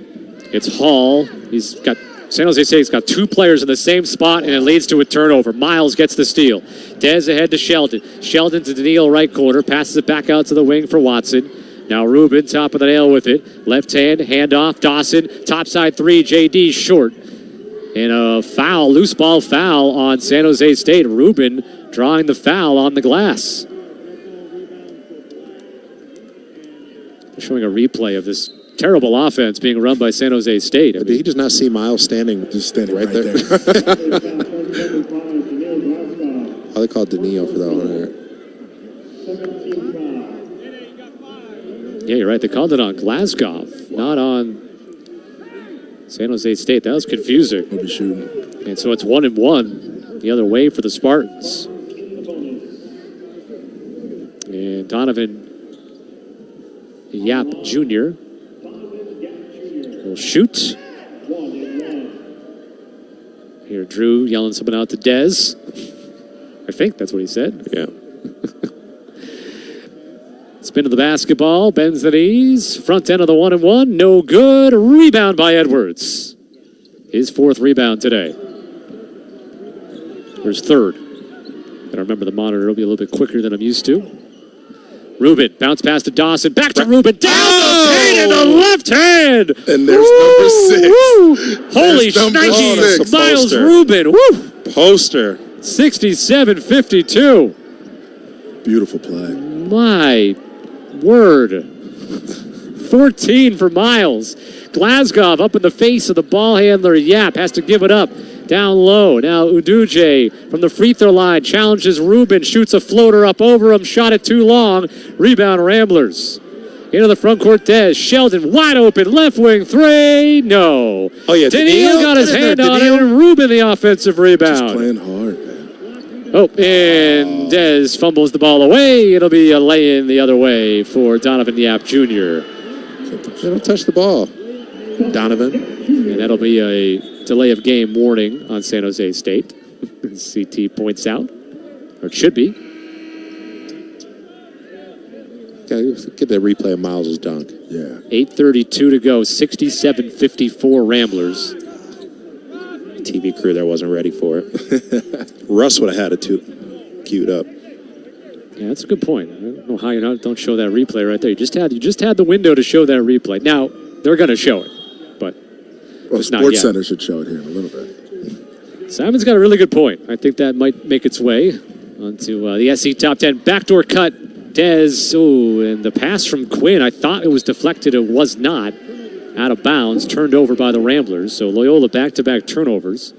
it's Hall. San Jose State's got 2 players in the same spot, and it leads to a turnover. Miles gets the steal. Dez ahead to Sheldon. Sheldon to Daniil, right corner, passes it back out to the wing for Watson. Now Rubin, top of the nail with it. Left hand, handoff, Dawson, topside 3, JD short. And a foul, loose ball foul on San Jose State. Rubin drawing the foul on the glass. showing a replay of this terrible offense being run by San Jose State. Did he just not see Miles standing right there? Oh, they called Danilo for that one there. Yeah, you're right. They called it on Glasgow, not on San Jose State. That was confusing. And so it's 1-1 the other way for the Spartans. And Donovan Yap Jr. will shoot. Here, Drew yelling something out to Dez. I think that's what he said. Yeah. Spin of the basketball, bends the knees, front end of the 1-1, no good. Rebound by Edwards. His 4th rebound today. Or his 3rd. Gotta remember the monitor will be a little bit quicker than I'm used to. Rubin, bounce pass to Dawson, back to Rubin, down the paint in the left hand! And there's number 6. Holy shnikes, Miles Rubin, woo! Poster. 67-52. Beautiful play. My word. 14 for Miles. Glasgow up in the face of the ball handler. Yap has to give it up. Down low. Now Uduje from the free throw line challenges Rubin. Shoots a floater up over him. Shot it too long. Rebound Ramblers. Into the front court, Dez. Sheldon wide open. Left wing 3. No. Oh, yeah. Danilo got his hand on it. And Rubin the offensive rebound. Just playing hard, man. Oh, and Dez fumbles the ball away. It'll be a lay-in the other way for Donovan Yap Jr. They don't touch the ball, Donovan. And that'll be a delay of game warning on San Jose State. CT points out, or it should be. Get that replay of Miles' dunk. Yeah. 8:32 to go, 67-54 Ramblers. TV crew there wasn't ready for it. Russ would have had it queued up. Yeah, that's a good point. I don't know how you don't show that replay right there. You just had the window to show that replay. Now they're going to show it, but Sports Center should show it here in a little bit. Simon's got a really good point. I think that might make its way onto the SC Top 10 backdoor cut. Dez, and the pass from Quinn. I thought it was deflected. It was not. Out of bounds, turned over by the Ramblers. So Loyola back-to-back turnovers.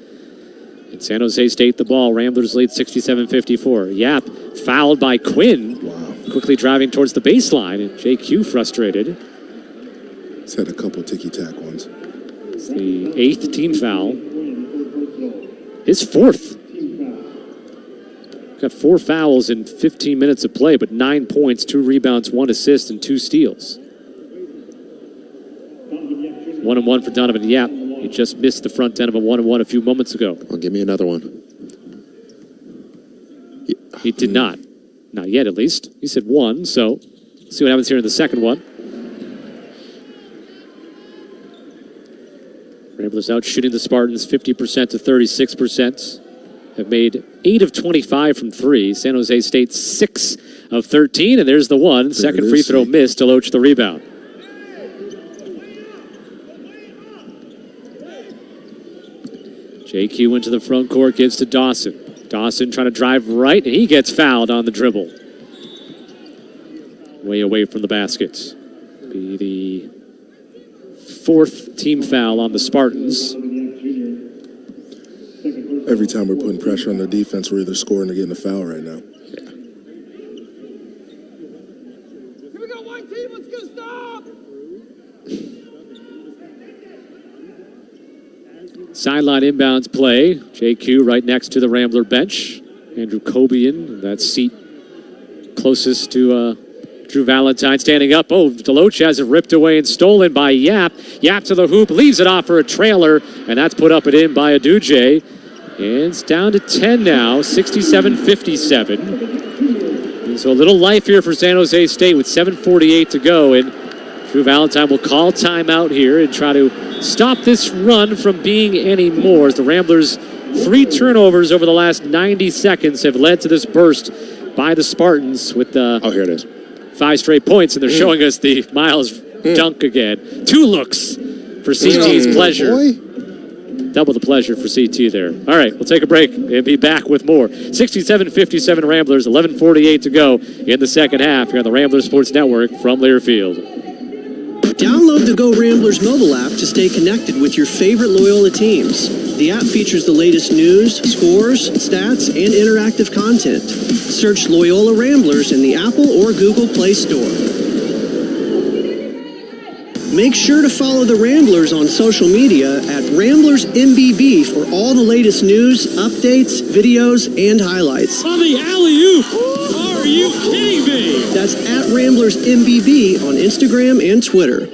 And San Jose State the ball. Ramblers lead 67-54. Yap fouled by Quinn. Wow. Quickly driving towards the baseline. And JQ frustrated. He's had a couple ticky-tack ones. It's the 8th team foul. His 4th. Got 4 fouls in 15 minutes of play, but 9 points, 2 rebounds, 1 assist, and 2 steals. 1-1 for Donovan Yap. He just missed the front end of a 1-1 a few moments ago. Well, give me another one. He did not. Not yet, at least. He said 1, so see what happens here in the second one. Ramblers out shooting the Spartans 50% to 36%. Have made 8 of 25 from 3. San Jose State 6 of 13, and there's the one. Second free throw missed. Deloach the rebound. JQ into the front court, gives to Dawson. Dawson trying to drive right, and he gets fouled on the dribble. Way away from the basket. Be the 4th team foul on the Spartans. Every time we're putting pressure on their defense, we're either scoring or getting a foul right now. Sideline inbounds play. JQ right next to the Rambler bench. Andrew Cobian, that seat closest to Drew Valentine standing up. Oh, Deloach has it ripped away and stolen by Yap. Yap to the hoop, leaves it off for a trailer, and that's put up and in by Uduje. And it's down to 10 now, 67-57. And so a little life here for San Jose State with 7:48 to go, and Drew Valentine will call timeout here and try to stop this run from being any more. As the Ramblers' 3 turnovers over the last 90 seconds have led to this burst by the Spartans with here it is. 5 straight points, and they're showing us the Miles dunk again. 2 looks for CT's pleasure. Double the pleasure for CT there. All right, we'll take a break and be back with more. 67-57 Ramblers, 11:48 to go in the second half here on the Ramblers Sports Network from Learfield. Download the Go Ramblers mobile app to stay connected with your favorite Loyola teams. The app features the latest news, scores, stats, and interactive content. Search Loyola Ramblers in the Apple or Google Play Store. Make sure to follow the Ramblers on social media at RamblersMBB for all the latest news, updates, videos, and highlights. On the alley-oop! Are you kidding me? That's at RamblersMBB on Instagram and Twitter.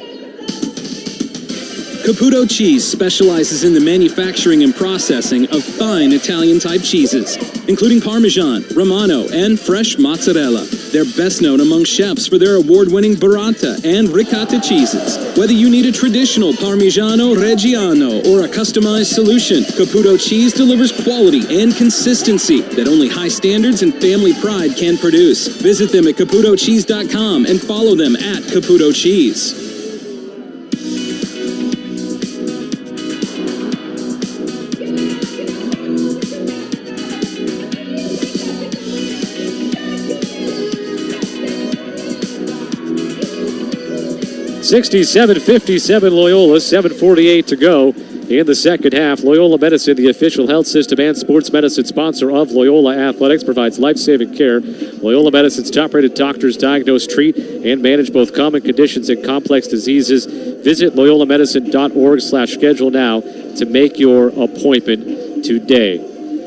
Caputo Cheese specializes in the manufacturing and processing of fine Italian-type cheeses, including Parmesan, Romano, and fresh mozzarella. They're best known among chefs for their award-winning burrata and ricotta cheeses. Whether you need a traditional Parmigiano Reggiano or a customized solution, Caputo Cheese delivers quality and consistency that only high standards and family pride can produce. Visit them at CaputoCheese.com and follow them at Caputo Cheese. (67-57) Loyola, 7:48 to go in the second half. Loyola Medicine, the official health system and sports medicine sponsor of Loyola Athletics, provides life-saving care. Loyola Medicine's top-rated doctors diagnose, treat, and manage both common conditions and complex diseases. Visit loyolamedicine.org/schedule now to make your appointment today.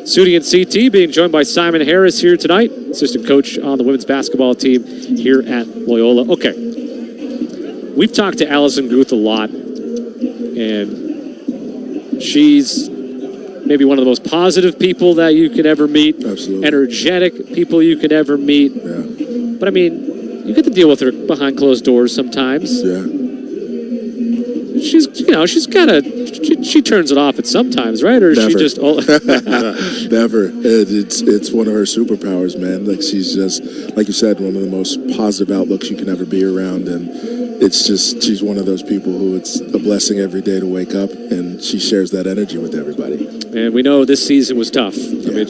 Sudi and CT being joined by Simon Harris here tonight, assistant coach on the women's basketball team here at Loyola. Okay. We've talked to Allison Guth a lot, and she's maybe one of the most positive people that you could ever meet. Absolutely. Energetic people you could ever meet. Yeah. But, I mean, you get to deal with her behind closed doors sometimes. Yeah. She's kind of, she turns it off at sometimes, right? Or is she just... Oh. Never. It's one of her superpowers, man. Like, she's just, like you said, one of the most positive outlooks you can ever be around, and it's just, she's one of those people who it's a blessing every day to wake up, and she shares that energy with everybody. And we know this season was tough. Yeah.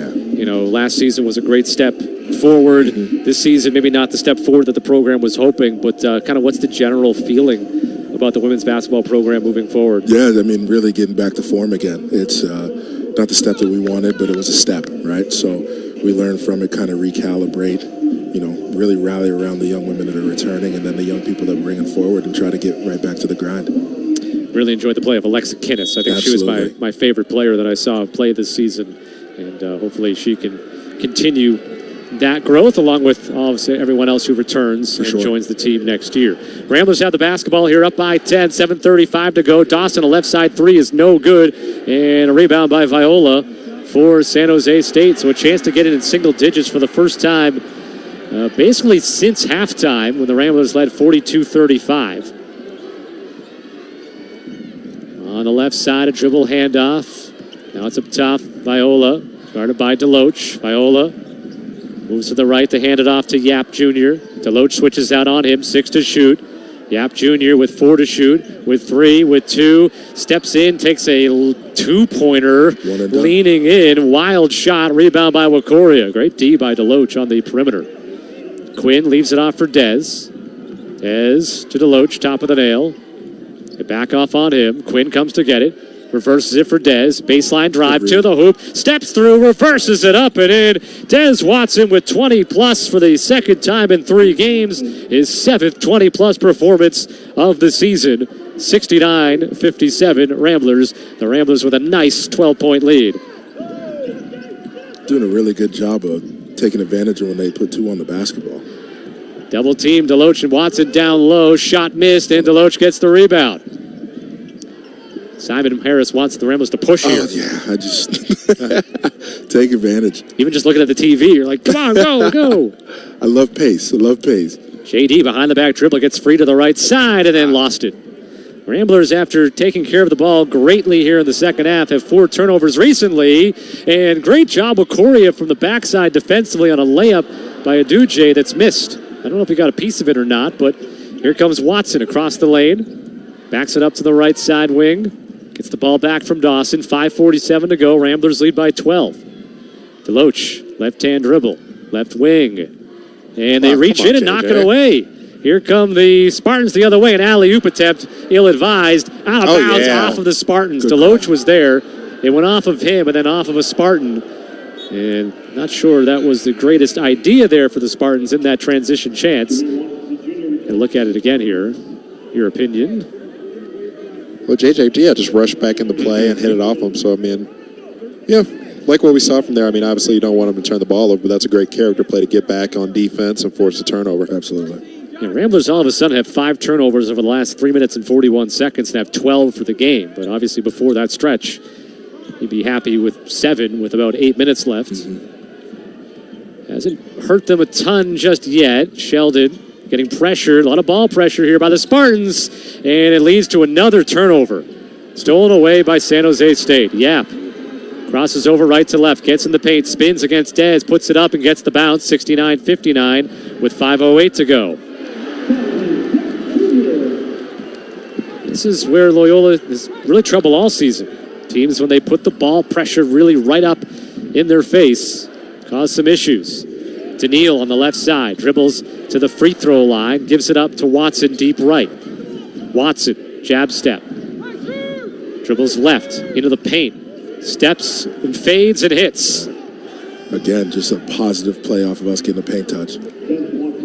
I mean, last season was a great step forward. Mm-hmm. This season, maybe not the step forward that the program was hoping, but kind of what's the general feeling about the women's basketball program moving forward? Yeah, I mean, really getting back to form again. It's not the step that we wanted, but it was a step, right? So we learn from it, kind of recalibrate, really rally around the young women that are returning and then the young people that we're bringing forward and try to get right back to the grind. Really enjoyed the play of Alexa Kinnis. I think Absolutely. She was my favorite player that I saw play this season, and hopefully she can continue that growth along with obviously everyone else who returns and joins the team next year. Ramblers have the basketball here up by 10, 7:35 to go. Dawson, a left side three is no good, and a rebound by Viola for San Jose State. So a chance to get it in single digits for the first time basically since halftime when the Ramblers led 42-35. On the left side, a dribble handoff. Now it's up top. Viola, guarded by Deloach. Viola moves to the right to hand it off to Yap Jr. Deloach switches out on him, 6 to shoot. Yap Jr. with 4 to shoot, with 3, with 2. Steps in, takes a two-pointer, leaning in. Wild shot, rebound by Wakoria. Great D by Deloach on the perimeter. Quinn leaves it off for Dez. Dez to Deloach, top of the nail. They back off on him. Quinn comes to get it. Reverses it for Dez. Baseline drive to the hoop. Steps through, reverses it up and in. Dez Watson with 20-plus for the second time in 3 games. His 7th 20-plus performance of the season. 69-57 Ramblers. The Ramblers with a nice 12-point lead. Doing a really good job of taking advantage of when they put 2 on the basketball. Double team, Deloach and Watson down low. Shot missed, and Deloach gets the rebound. Simon Harris wants the Ramblers to push here. Oh, yeah, I just take advantage. Even just looking at the TV, you're like, come on, go. I love pace. JD behind the back dribble gets free to the right side and then lost it. Ramblers, after taking care of the ball greatly here in the second half, have 4 turnovers recently. And great job with Coria from the backside defensively on a layup by Aduje that's missed. I don't know if he got a piece of it or not, but here comes Watson across the lane. Backs it up to the right side wing. Gets the ball back from Dawson. 5:47 to go. Ramblers lead by 12. Deloach, left-hand dribble. Left wing. And they reach in and knock it away. Here come the Spartans the other way. An alley-oop attempt, ill-advised, out of bounds, off of the Spartans. Deloach was there. It went off of him and then off of a Spartan. And not sure that was the greatest idea there for the Spartans in that transition chance. And look at it again here. Your opinion? Well, JJ, just rushed back into play and hit it off him. So, I mean, yeah, like what we saw from there. I mean, obviously you don't want him to turn the ball over, but that's a great character play to get back on defense and force a turnover. Absolutely. Yeah, Ramblers all of a sudden have 5 turnovers over the last 3 minutes and 41 seconds and have 12 for the game. But obviously before that stretch, you'd be happy with 7 with about 8 minutes left. Hasn't hurt them a ton just yet. Sheldon getting pressured. A lot of ball pressure here by the Spartans. And it leads to another turnover. Stolen away by San Jose State. Yap. Crosses over right to left. Gets in the paint. Spins against Dez. Puts it up and gets the bounce. 69-59 with 5:08 to go. This is where Loyola is really trouble all season. Teams, when they put the ball pressure really right up in their face, cause some issues. Daniil on the left side, dribbles to the free throw line, gives it up to Watson deep right. Watson, jab step. Dribbles left into the paint. Steps and fades and hits. Again, just a positive play off of us getting a paint touch.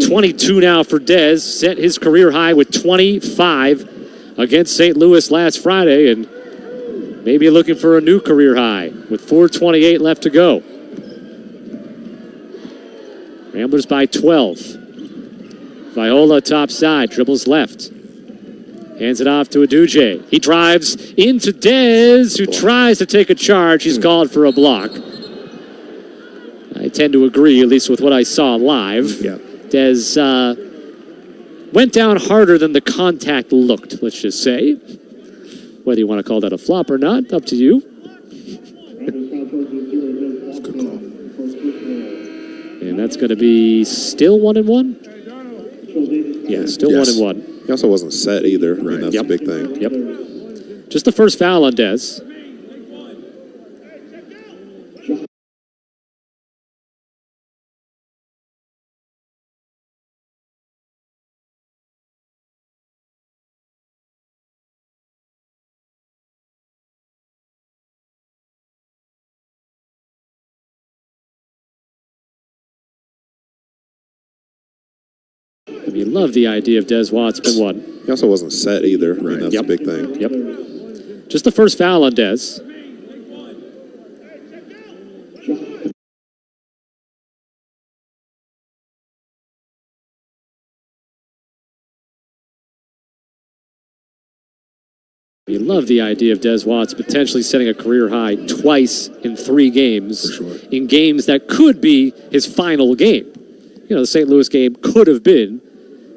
22 now for Dez. Set his career high with 25 against St. Louis last Friday, and maybe looking for a new career high with 4:28 left to go. Ramblers by 12. Viola top side, dribbles left. Hands it off to Aduje. He drives into Dez, who tries to take a charge. He's called for a block. I tend to agree, at least with what I saw live. Yeah. Dez went down harder than the contact looked, let's just say. Whether you want to call that a flop or not, up to you. Good call. And that's going to be still 1-1? Yeah, still 1-1. He also wasn't set either. Right. I mean, that's a big thing. Yep. Just the first foul on Dez. I mean, love the idea of Des Watts, but one. He also wasn't set either. I mean, that's a big thing. Yep. Just the first foul on Des. We love the idea of Des Watts potentially setting a career high twice in 3 games. For sure. In games that could be his final game. You know, the St. Louis game could have been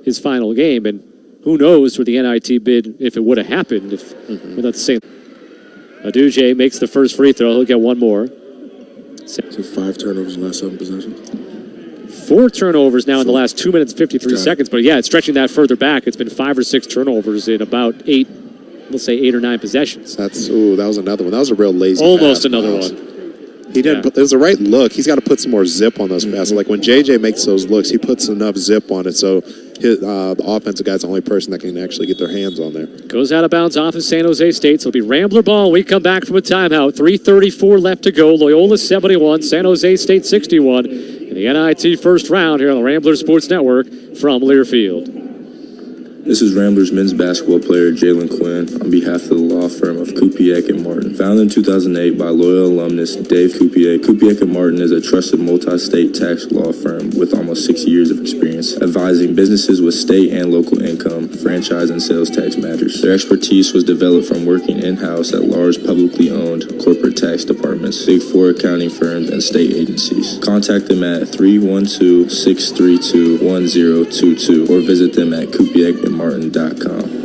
his final game, and who knows with the NIT bid if it would have happened if without the same. Aduje makes the first free throw. He'll get one more. So 5 turnovers in the last 7 possessions. 4 turnovers now in the last 2 minutes, 53 seconds. But yeah, it's stretching that further back. It's been 5 or 6 turnovers in about 8, let's say 8 or 9 possessions. That was another one. That was a real lazy Almost pass. another one. He didn't. It was the right look. He's got to put some more zip on those passes. Like when JJ makes those looks, he puts enough zip on it so the offensive guy's the only person that can actually get their hands on there. Goes out of bounds off of San Jose State, so it'll be Rambler ball. We come back from a timeout. 3:34 left to go. Loyola 71, San Jose State 61 in the NIT first round here on the Ramblers Sports Network from Learfield. This is Ramblers men's basketball player Jalen Quinn on behalf of the law firm of Kupiec & Martin. Founded in 2008 by Loyola alumnus Dave Kupiec, Kupiec & Martin is a trusted multi-state tax law firm with almost 6 years of experience advising businesses with state and local income, franchise, and sales tax matters. Their expertise was developed from working in-house at large publicly owned corporate tax departments, Big Four accounting firms, and state agencies. Contact them at 312-632-1022 or visit them at kupiecandmartin.com.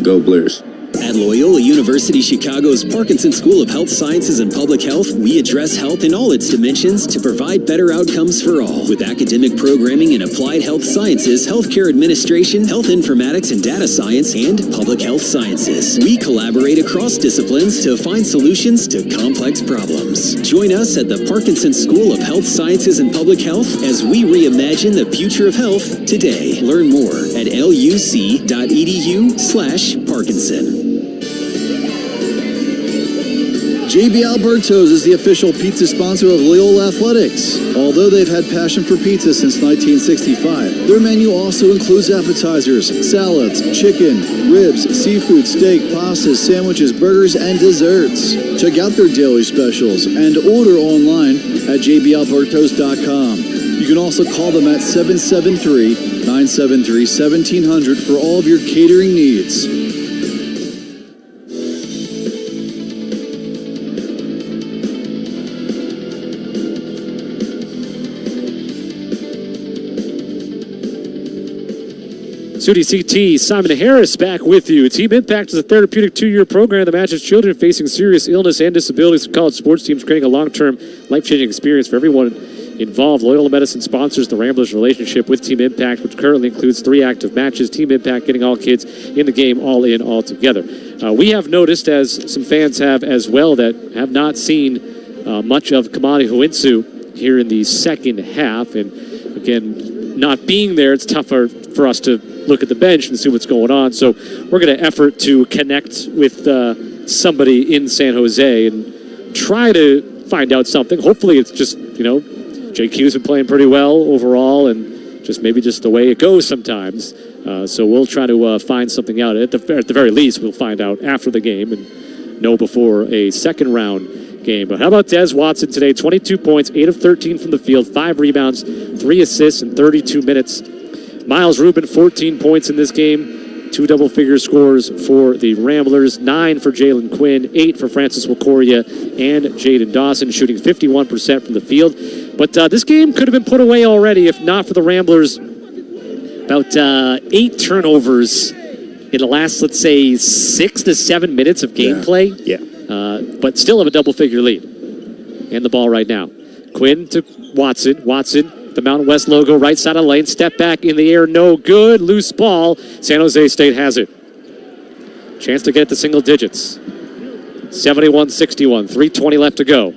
Go Blurs. At Loyola University Chicago's Parkinson School of Health Sciences and Public Health, we address health in all its dimensions to provide better outcomes for all. With academic programming in applied health sciences, healthcare administration, health informatics and data science, and public health sciences. We collaborate across disciplines to find solutions to complex problems. Join us at the Parkinson School of Health Sciences and Public Health as we reimagine the future of health today. Learn more at luc.edu/Parkinson. JB Alberto's is the official pizza sponsor of Loyola Athletics. Although they've had passion for pizza since 1965, their menu also includes appetizers, salads, chicken, ribs, seafood, steak, pastas, sandwiches, burgers, and desserts. Check out their daily specials and order online at jbalbertos.com. You can also call them at 773-973-1700 for all of your catering needs. Sudi CT, Simon Harris back with you. Team Impact is a therapeutic 2-year program that matches children facing serious illness and disabilities with college sports teams, creating a long-term, life-changing experience for everyone involved. Loyola Medicine sponsors the Ramblers relationship with Team Impact, which currently includes 3 active matches. Team Impact getting all kids in the game all in, all together. We have noticed, as some fans have as well, that have not seen much of Kamani Huinsu here in the second half. And again, not being there, it's tougher for us to look at the bench and see what's going on. So we're going to effort to connect with somebody in San Jose and try to find out something. Hopefully it's just, JQ's been playing pretty well overall and just maybe just the way it goes sometimes. So we'll try to find something out. At the very least, we'll find out after the game and know before a second round game. But how about Des Watson today? 22 points, 8 of 13 from the field, 5 rebounds, 3 assists in 32 minutes. Miles Rubin, 14 points in this game, 2 double-figure scores for the Ramblers, 9 for Jalen Quinn, 8 for Francis Wakoria and Jaden Dawson, shooting 51% from the field. But this game could have been put away already if not for the Ramblers. About 8 turnovers in the last, let's say, 6 to 7 minutes of gameplay. Yeah. But still have a double-figure lead. And the ball right now. Quinn to Watson. Watson, the Mountain West logo, right side of the lane. Step back in the air, no good. Loose ball. San Jose State has it. Chance to get it to single digits. 71-61, 3:20 left to go.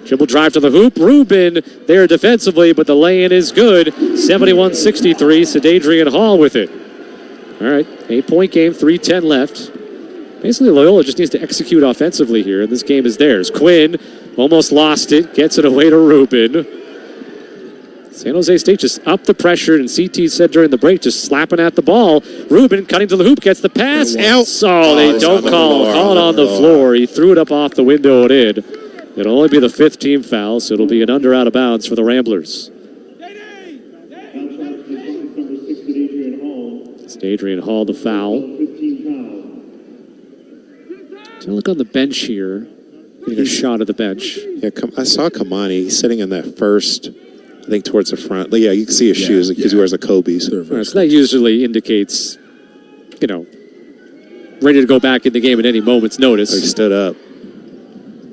Dribble drive to the hoop. Rubin there defensively, but the lay-in is good. 71-63, Sadadrian Hall with it. All right, 8-point game, 3:10 left. Basically, Loyola just needs to execute offensively here, and this game is theirs. Quinn almost lost it, gets it away to Rubin. San Jose State just upped the pressure, and CT said during the break, just slapping at the ball. Rubin cutting to the hoop, gets the pass. So they don't call it on the floor. He threw it up off the window and in. It'll only be the 5th team foul, so it'll be an under out of bounds for the Ramblers. It's Adrian Hall, the foul. Take a look on the bench here. Getting a shot at the bench. Yeah, I saw Kamani. He's sitting in that first, I think, towards the front. Yeah, you can see his shoes because he wears the Kobe's. Right, so that usually indicates, ready to go back in the game at any moment's notice. He stood up.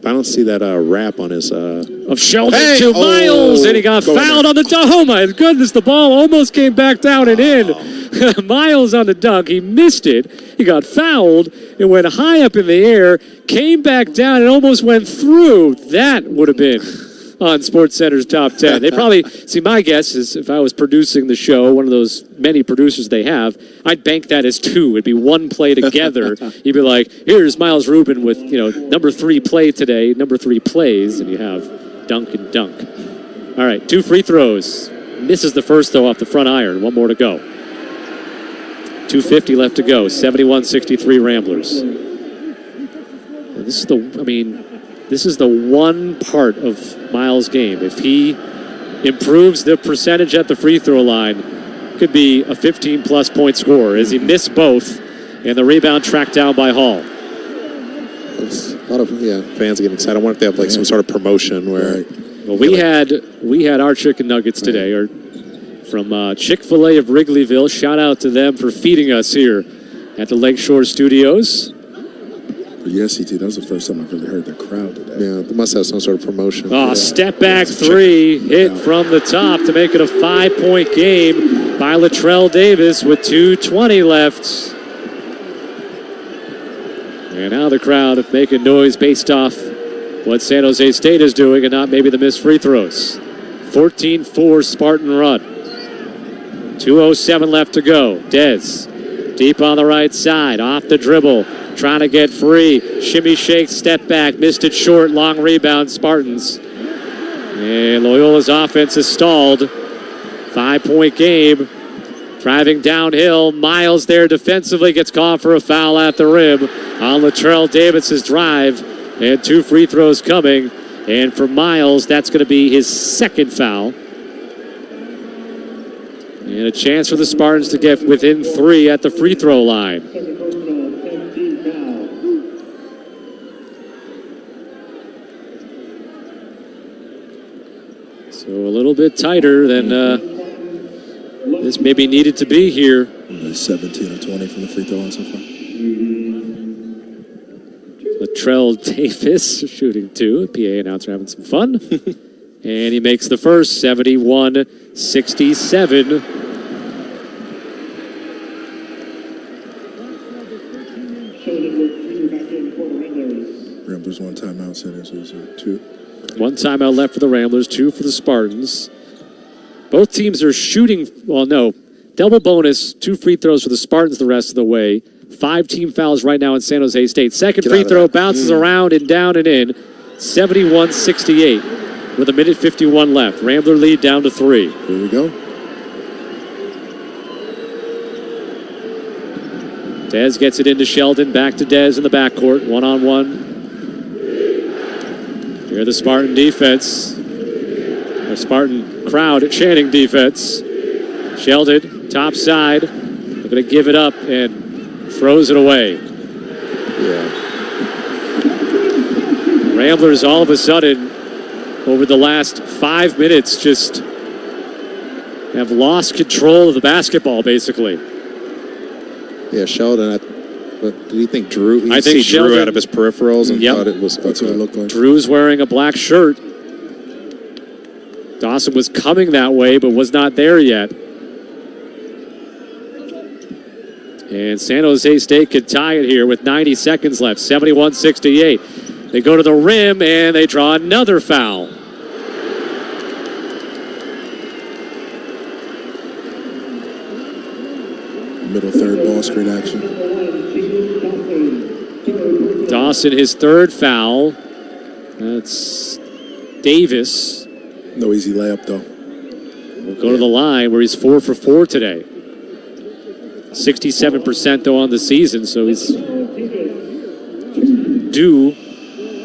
I don't see that wrap on his... Of Sheldon to Miles, and he got fouled on the dunk. Oh, my goodness, the ball almost came back down and in. Miles on the dunk. He missed it. He got fouled. It went high up in the air, came back down, and almost went through. That would have been on SportsCenter's Top 10. They probably... See, my guess is if I was producing the show, one of those many producers they have, I'd bank that as 2. It'd be 1 play together. You'd be like, here's Miles Rubin with, number 3 play today, number 3 plays, and you have dunk and dunk. All right, 2 free throws. Misses the first, though, off the front iron. 1 more to go. 2:50 left to go. 71-63 Ramblers. And this is the one part of Miles' game. If he improves the percentage at the free throw line, could be a 15-plus point scorer as he missed both, and the rebound tracked down by Hall. There's a lot of fans getting excited. I wonder if they have some sort of promotion where. Well, we had our chicken nuggets today, or from Chick-fil-A of Wrigleyville. Shout out to them for feeding us here at the Lakeshore Studios. For the SCT, that was the first time I've really heard the crowd today. Yeah, they must have some sort of promotion. Oh, step back three, hit from the top to make it a 5-point game by Latrell Davis with 2:20 left. And now the crowd making noise based off what San Jose State is doing and not maybe the missed free throws. 14-4 Spartan run. 2:07 left to go. Dez deep on the right side, off the dribble, trying to get free. Shimmy shake, step back, missed it short, long rebound, Spartans. And Loyola's offense is stalled. 5-point game. Driving downhill, Miles there defensively gets called for a foul at the rim on Latrell Davis's drive. And 2 free throws coming. And for Miles, that's going to be his second foul. And a chance for the Spartans to get within 3 at the free throw line. So a little bit tighter than this maybe needed to be here. 17 or 20 from the free throw line so far. Latrell Davis shooting 2. PA announcer having some fun. And he makes the first, 71-67. Ramblers 1 timeout, San Jose 2. 1 timeout left for the Ramblers, 2 for the Spartans. Both teams are shooting, well, no, double bonus, 2 free throws for the Spartans the rest of the way. 5 team fouls right now in San Jose State. Second free throw bounces around and down and in. 71-68 with 1:51 left. Rambler lead down to 3. Here we go. Dez gets it into Sheldon. Back to Dez in the backcourt. 1-on-1. Here the Spartan defense. Or Spartan crowd chanting defense. Sheldon, top side. They're going to give it up and throws it away. Yeah. Ramblers all of a sudden, over the last 5 minutes, just have lost control of the basketball, basically. Yeah, Sheldon, did he think Drew? I think Sheldon, Drew out of his peripherals and thought it was. That's what it looked like. Drew's wearing a black shirt. Dawson was coming that way, but was not there yet. And San Jose State could tie it here with 90 seconds left, 71-68. They go to the rim, and they draw another foul. Middle third ball screen action. Dawson, his 3rd foul. That's Davis. No easy layup, though. We'll go to the line where he's 4 for 4 today. 67% though on the season, so he's due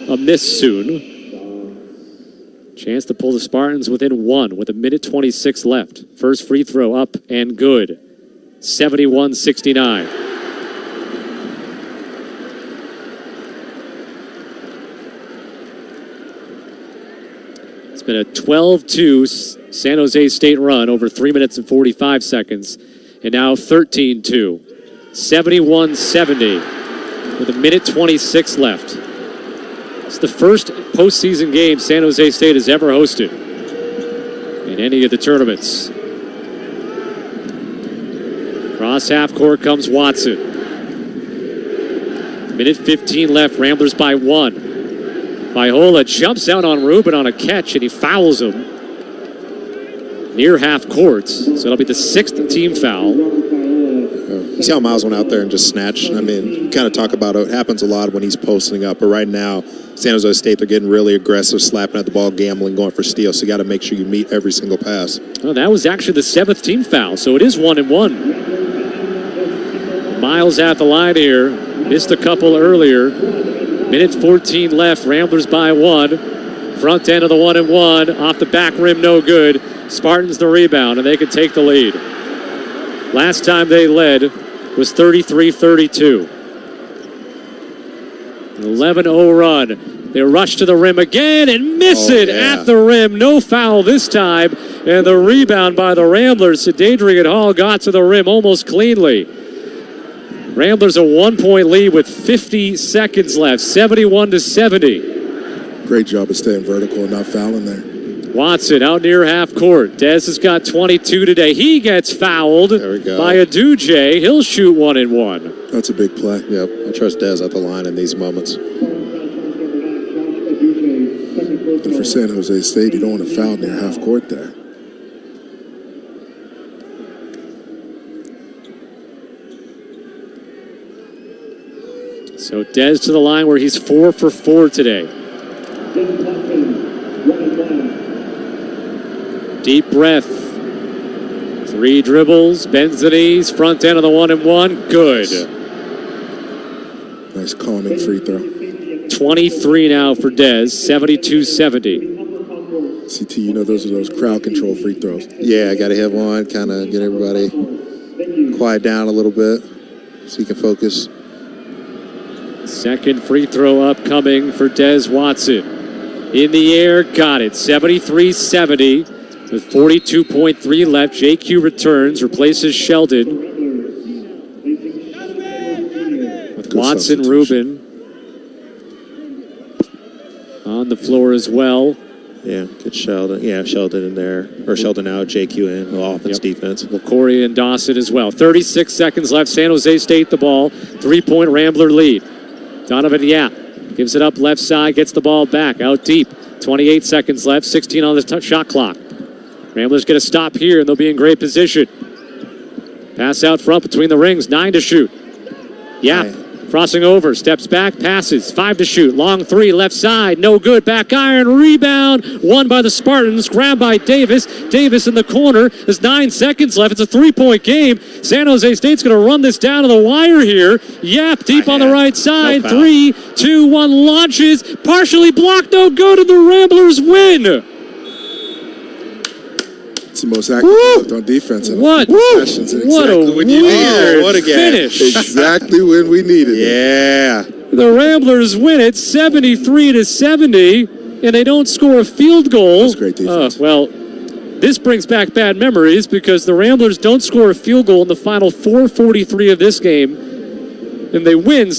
a miss soon. Chance to pull the Spartans within 1 with 1:26 left. First free throw up and good. 71-69. It's been a 12-2 San Jose State run over 3 minutes and 45 seconds. And now 13-2. 71-70 with 1:26 left. It's the first postseason game San Jose State has ever hosted in any of the tournaments. Cross half court comes Watson. 1:15 left. Ramblers by 1. Viola jumps out on Rubin on a catch and he fouls him near half court. So it'll be the 6th team foul. You see how Miles went out there and just snatched? I mean, kind of talk about it. It happens a lot when he's posting up. But right now, San Jose State, they're getting really aggressive, slapping at the ball, gambling, going for steals. So you got to make sure you meet every single pass. Well, that was actually the 7th team foul. So it is 1-1. Miles at the line here. Missed a couple earlier. 1:14 left. Ramblers by 1. Front end of the 1-1. Off the back rim, no good. Spartans the rebound, and they can take the lead. Last time they led was 33-32. 11-0 run. They rush to the rim again and miss it at the rim. No foul this time. And the rebound by the Ramblers. Adrian Hall got to the rim almost cleanly. Ramblers a 1-point lead with 50 seconds left, 71-70. Great job of staying vertical and not fouling there. Watson out near half court. Dez has got 22 today. He gets fouled by Aduje. He'll shoot 1 and 1. That's a big play. Yep, I trust Dez at the line in these moments. And for San Jose State, you don't want to foul near half court there. So Dez to the line where he's 4 for 4 today. Deep breath. 3 dribbles, bends the knees, front end of the 1 and 1. Good. Nice calming free throw. 23 now for Dez, 72-70. CT, you know those are those crowd control free throws. Yeah, I got to hit one, kind of get everybody quiet down a little bit so you can focus. Second free throw upcoming for Dez Watson. In the air, got it. 73-70 with 42.3 left. JQ returns, replaces Sheldon. With Watson, Rubin on the floor as well. Yeah, good Sheldon. Yeah, Sheldon in there. Or Sheldon out, JQ in. Offense, defense. Corey and Dawson as well. 36 seconds left. San Jose State the ball. 3-point Rambler lead. Donovan Yap gives it up left side, gets the ball back out deep. 28 seconds left, 16 on the shot clock. Ramblers get a stop here, and they'll be in great position. Pass out front between the rings, 9 to shoot. Yap crossing over, steps back, passes, 5 to shoot. Long 3, left side, no good. Back iron, rebound, won by the Spartans, grabbed by Davis. Davis in the corner. There's 9 seconds left. It's a 3-point game. San Jose State's going to run this down to the wire here. Yap deep on the right side. 3, 2, 1 launches, partially blocked, no good, and the Ramblers win. It's the most active on defense in a few sessions. And What a when you weird needed it. finish. Exactly when we needed it. Yeah. The Ramblers win it 73-70, and they don't score a field goal. That's great defense. Well, this brings back bad memories because the Ramblers don't score a field goal in the final 4:43 of this game, and they win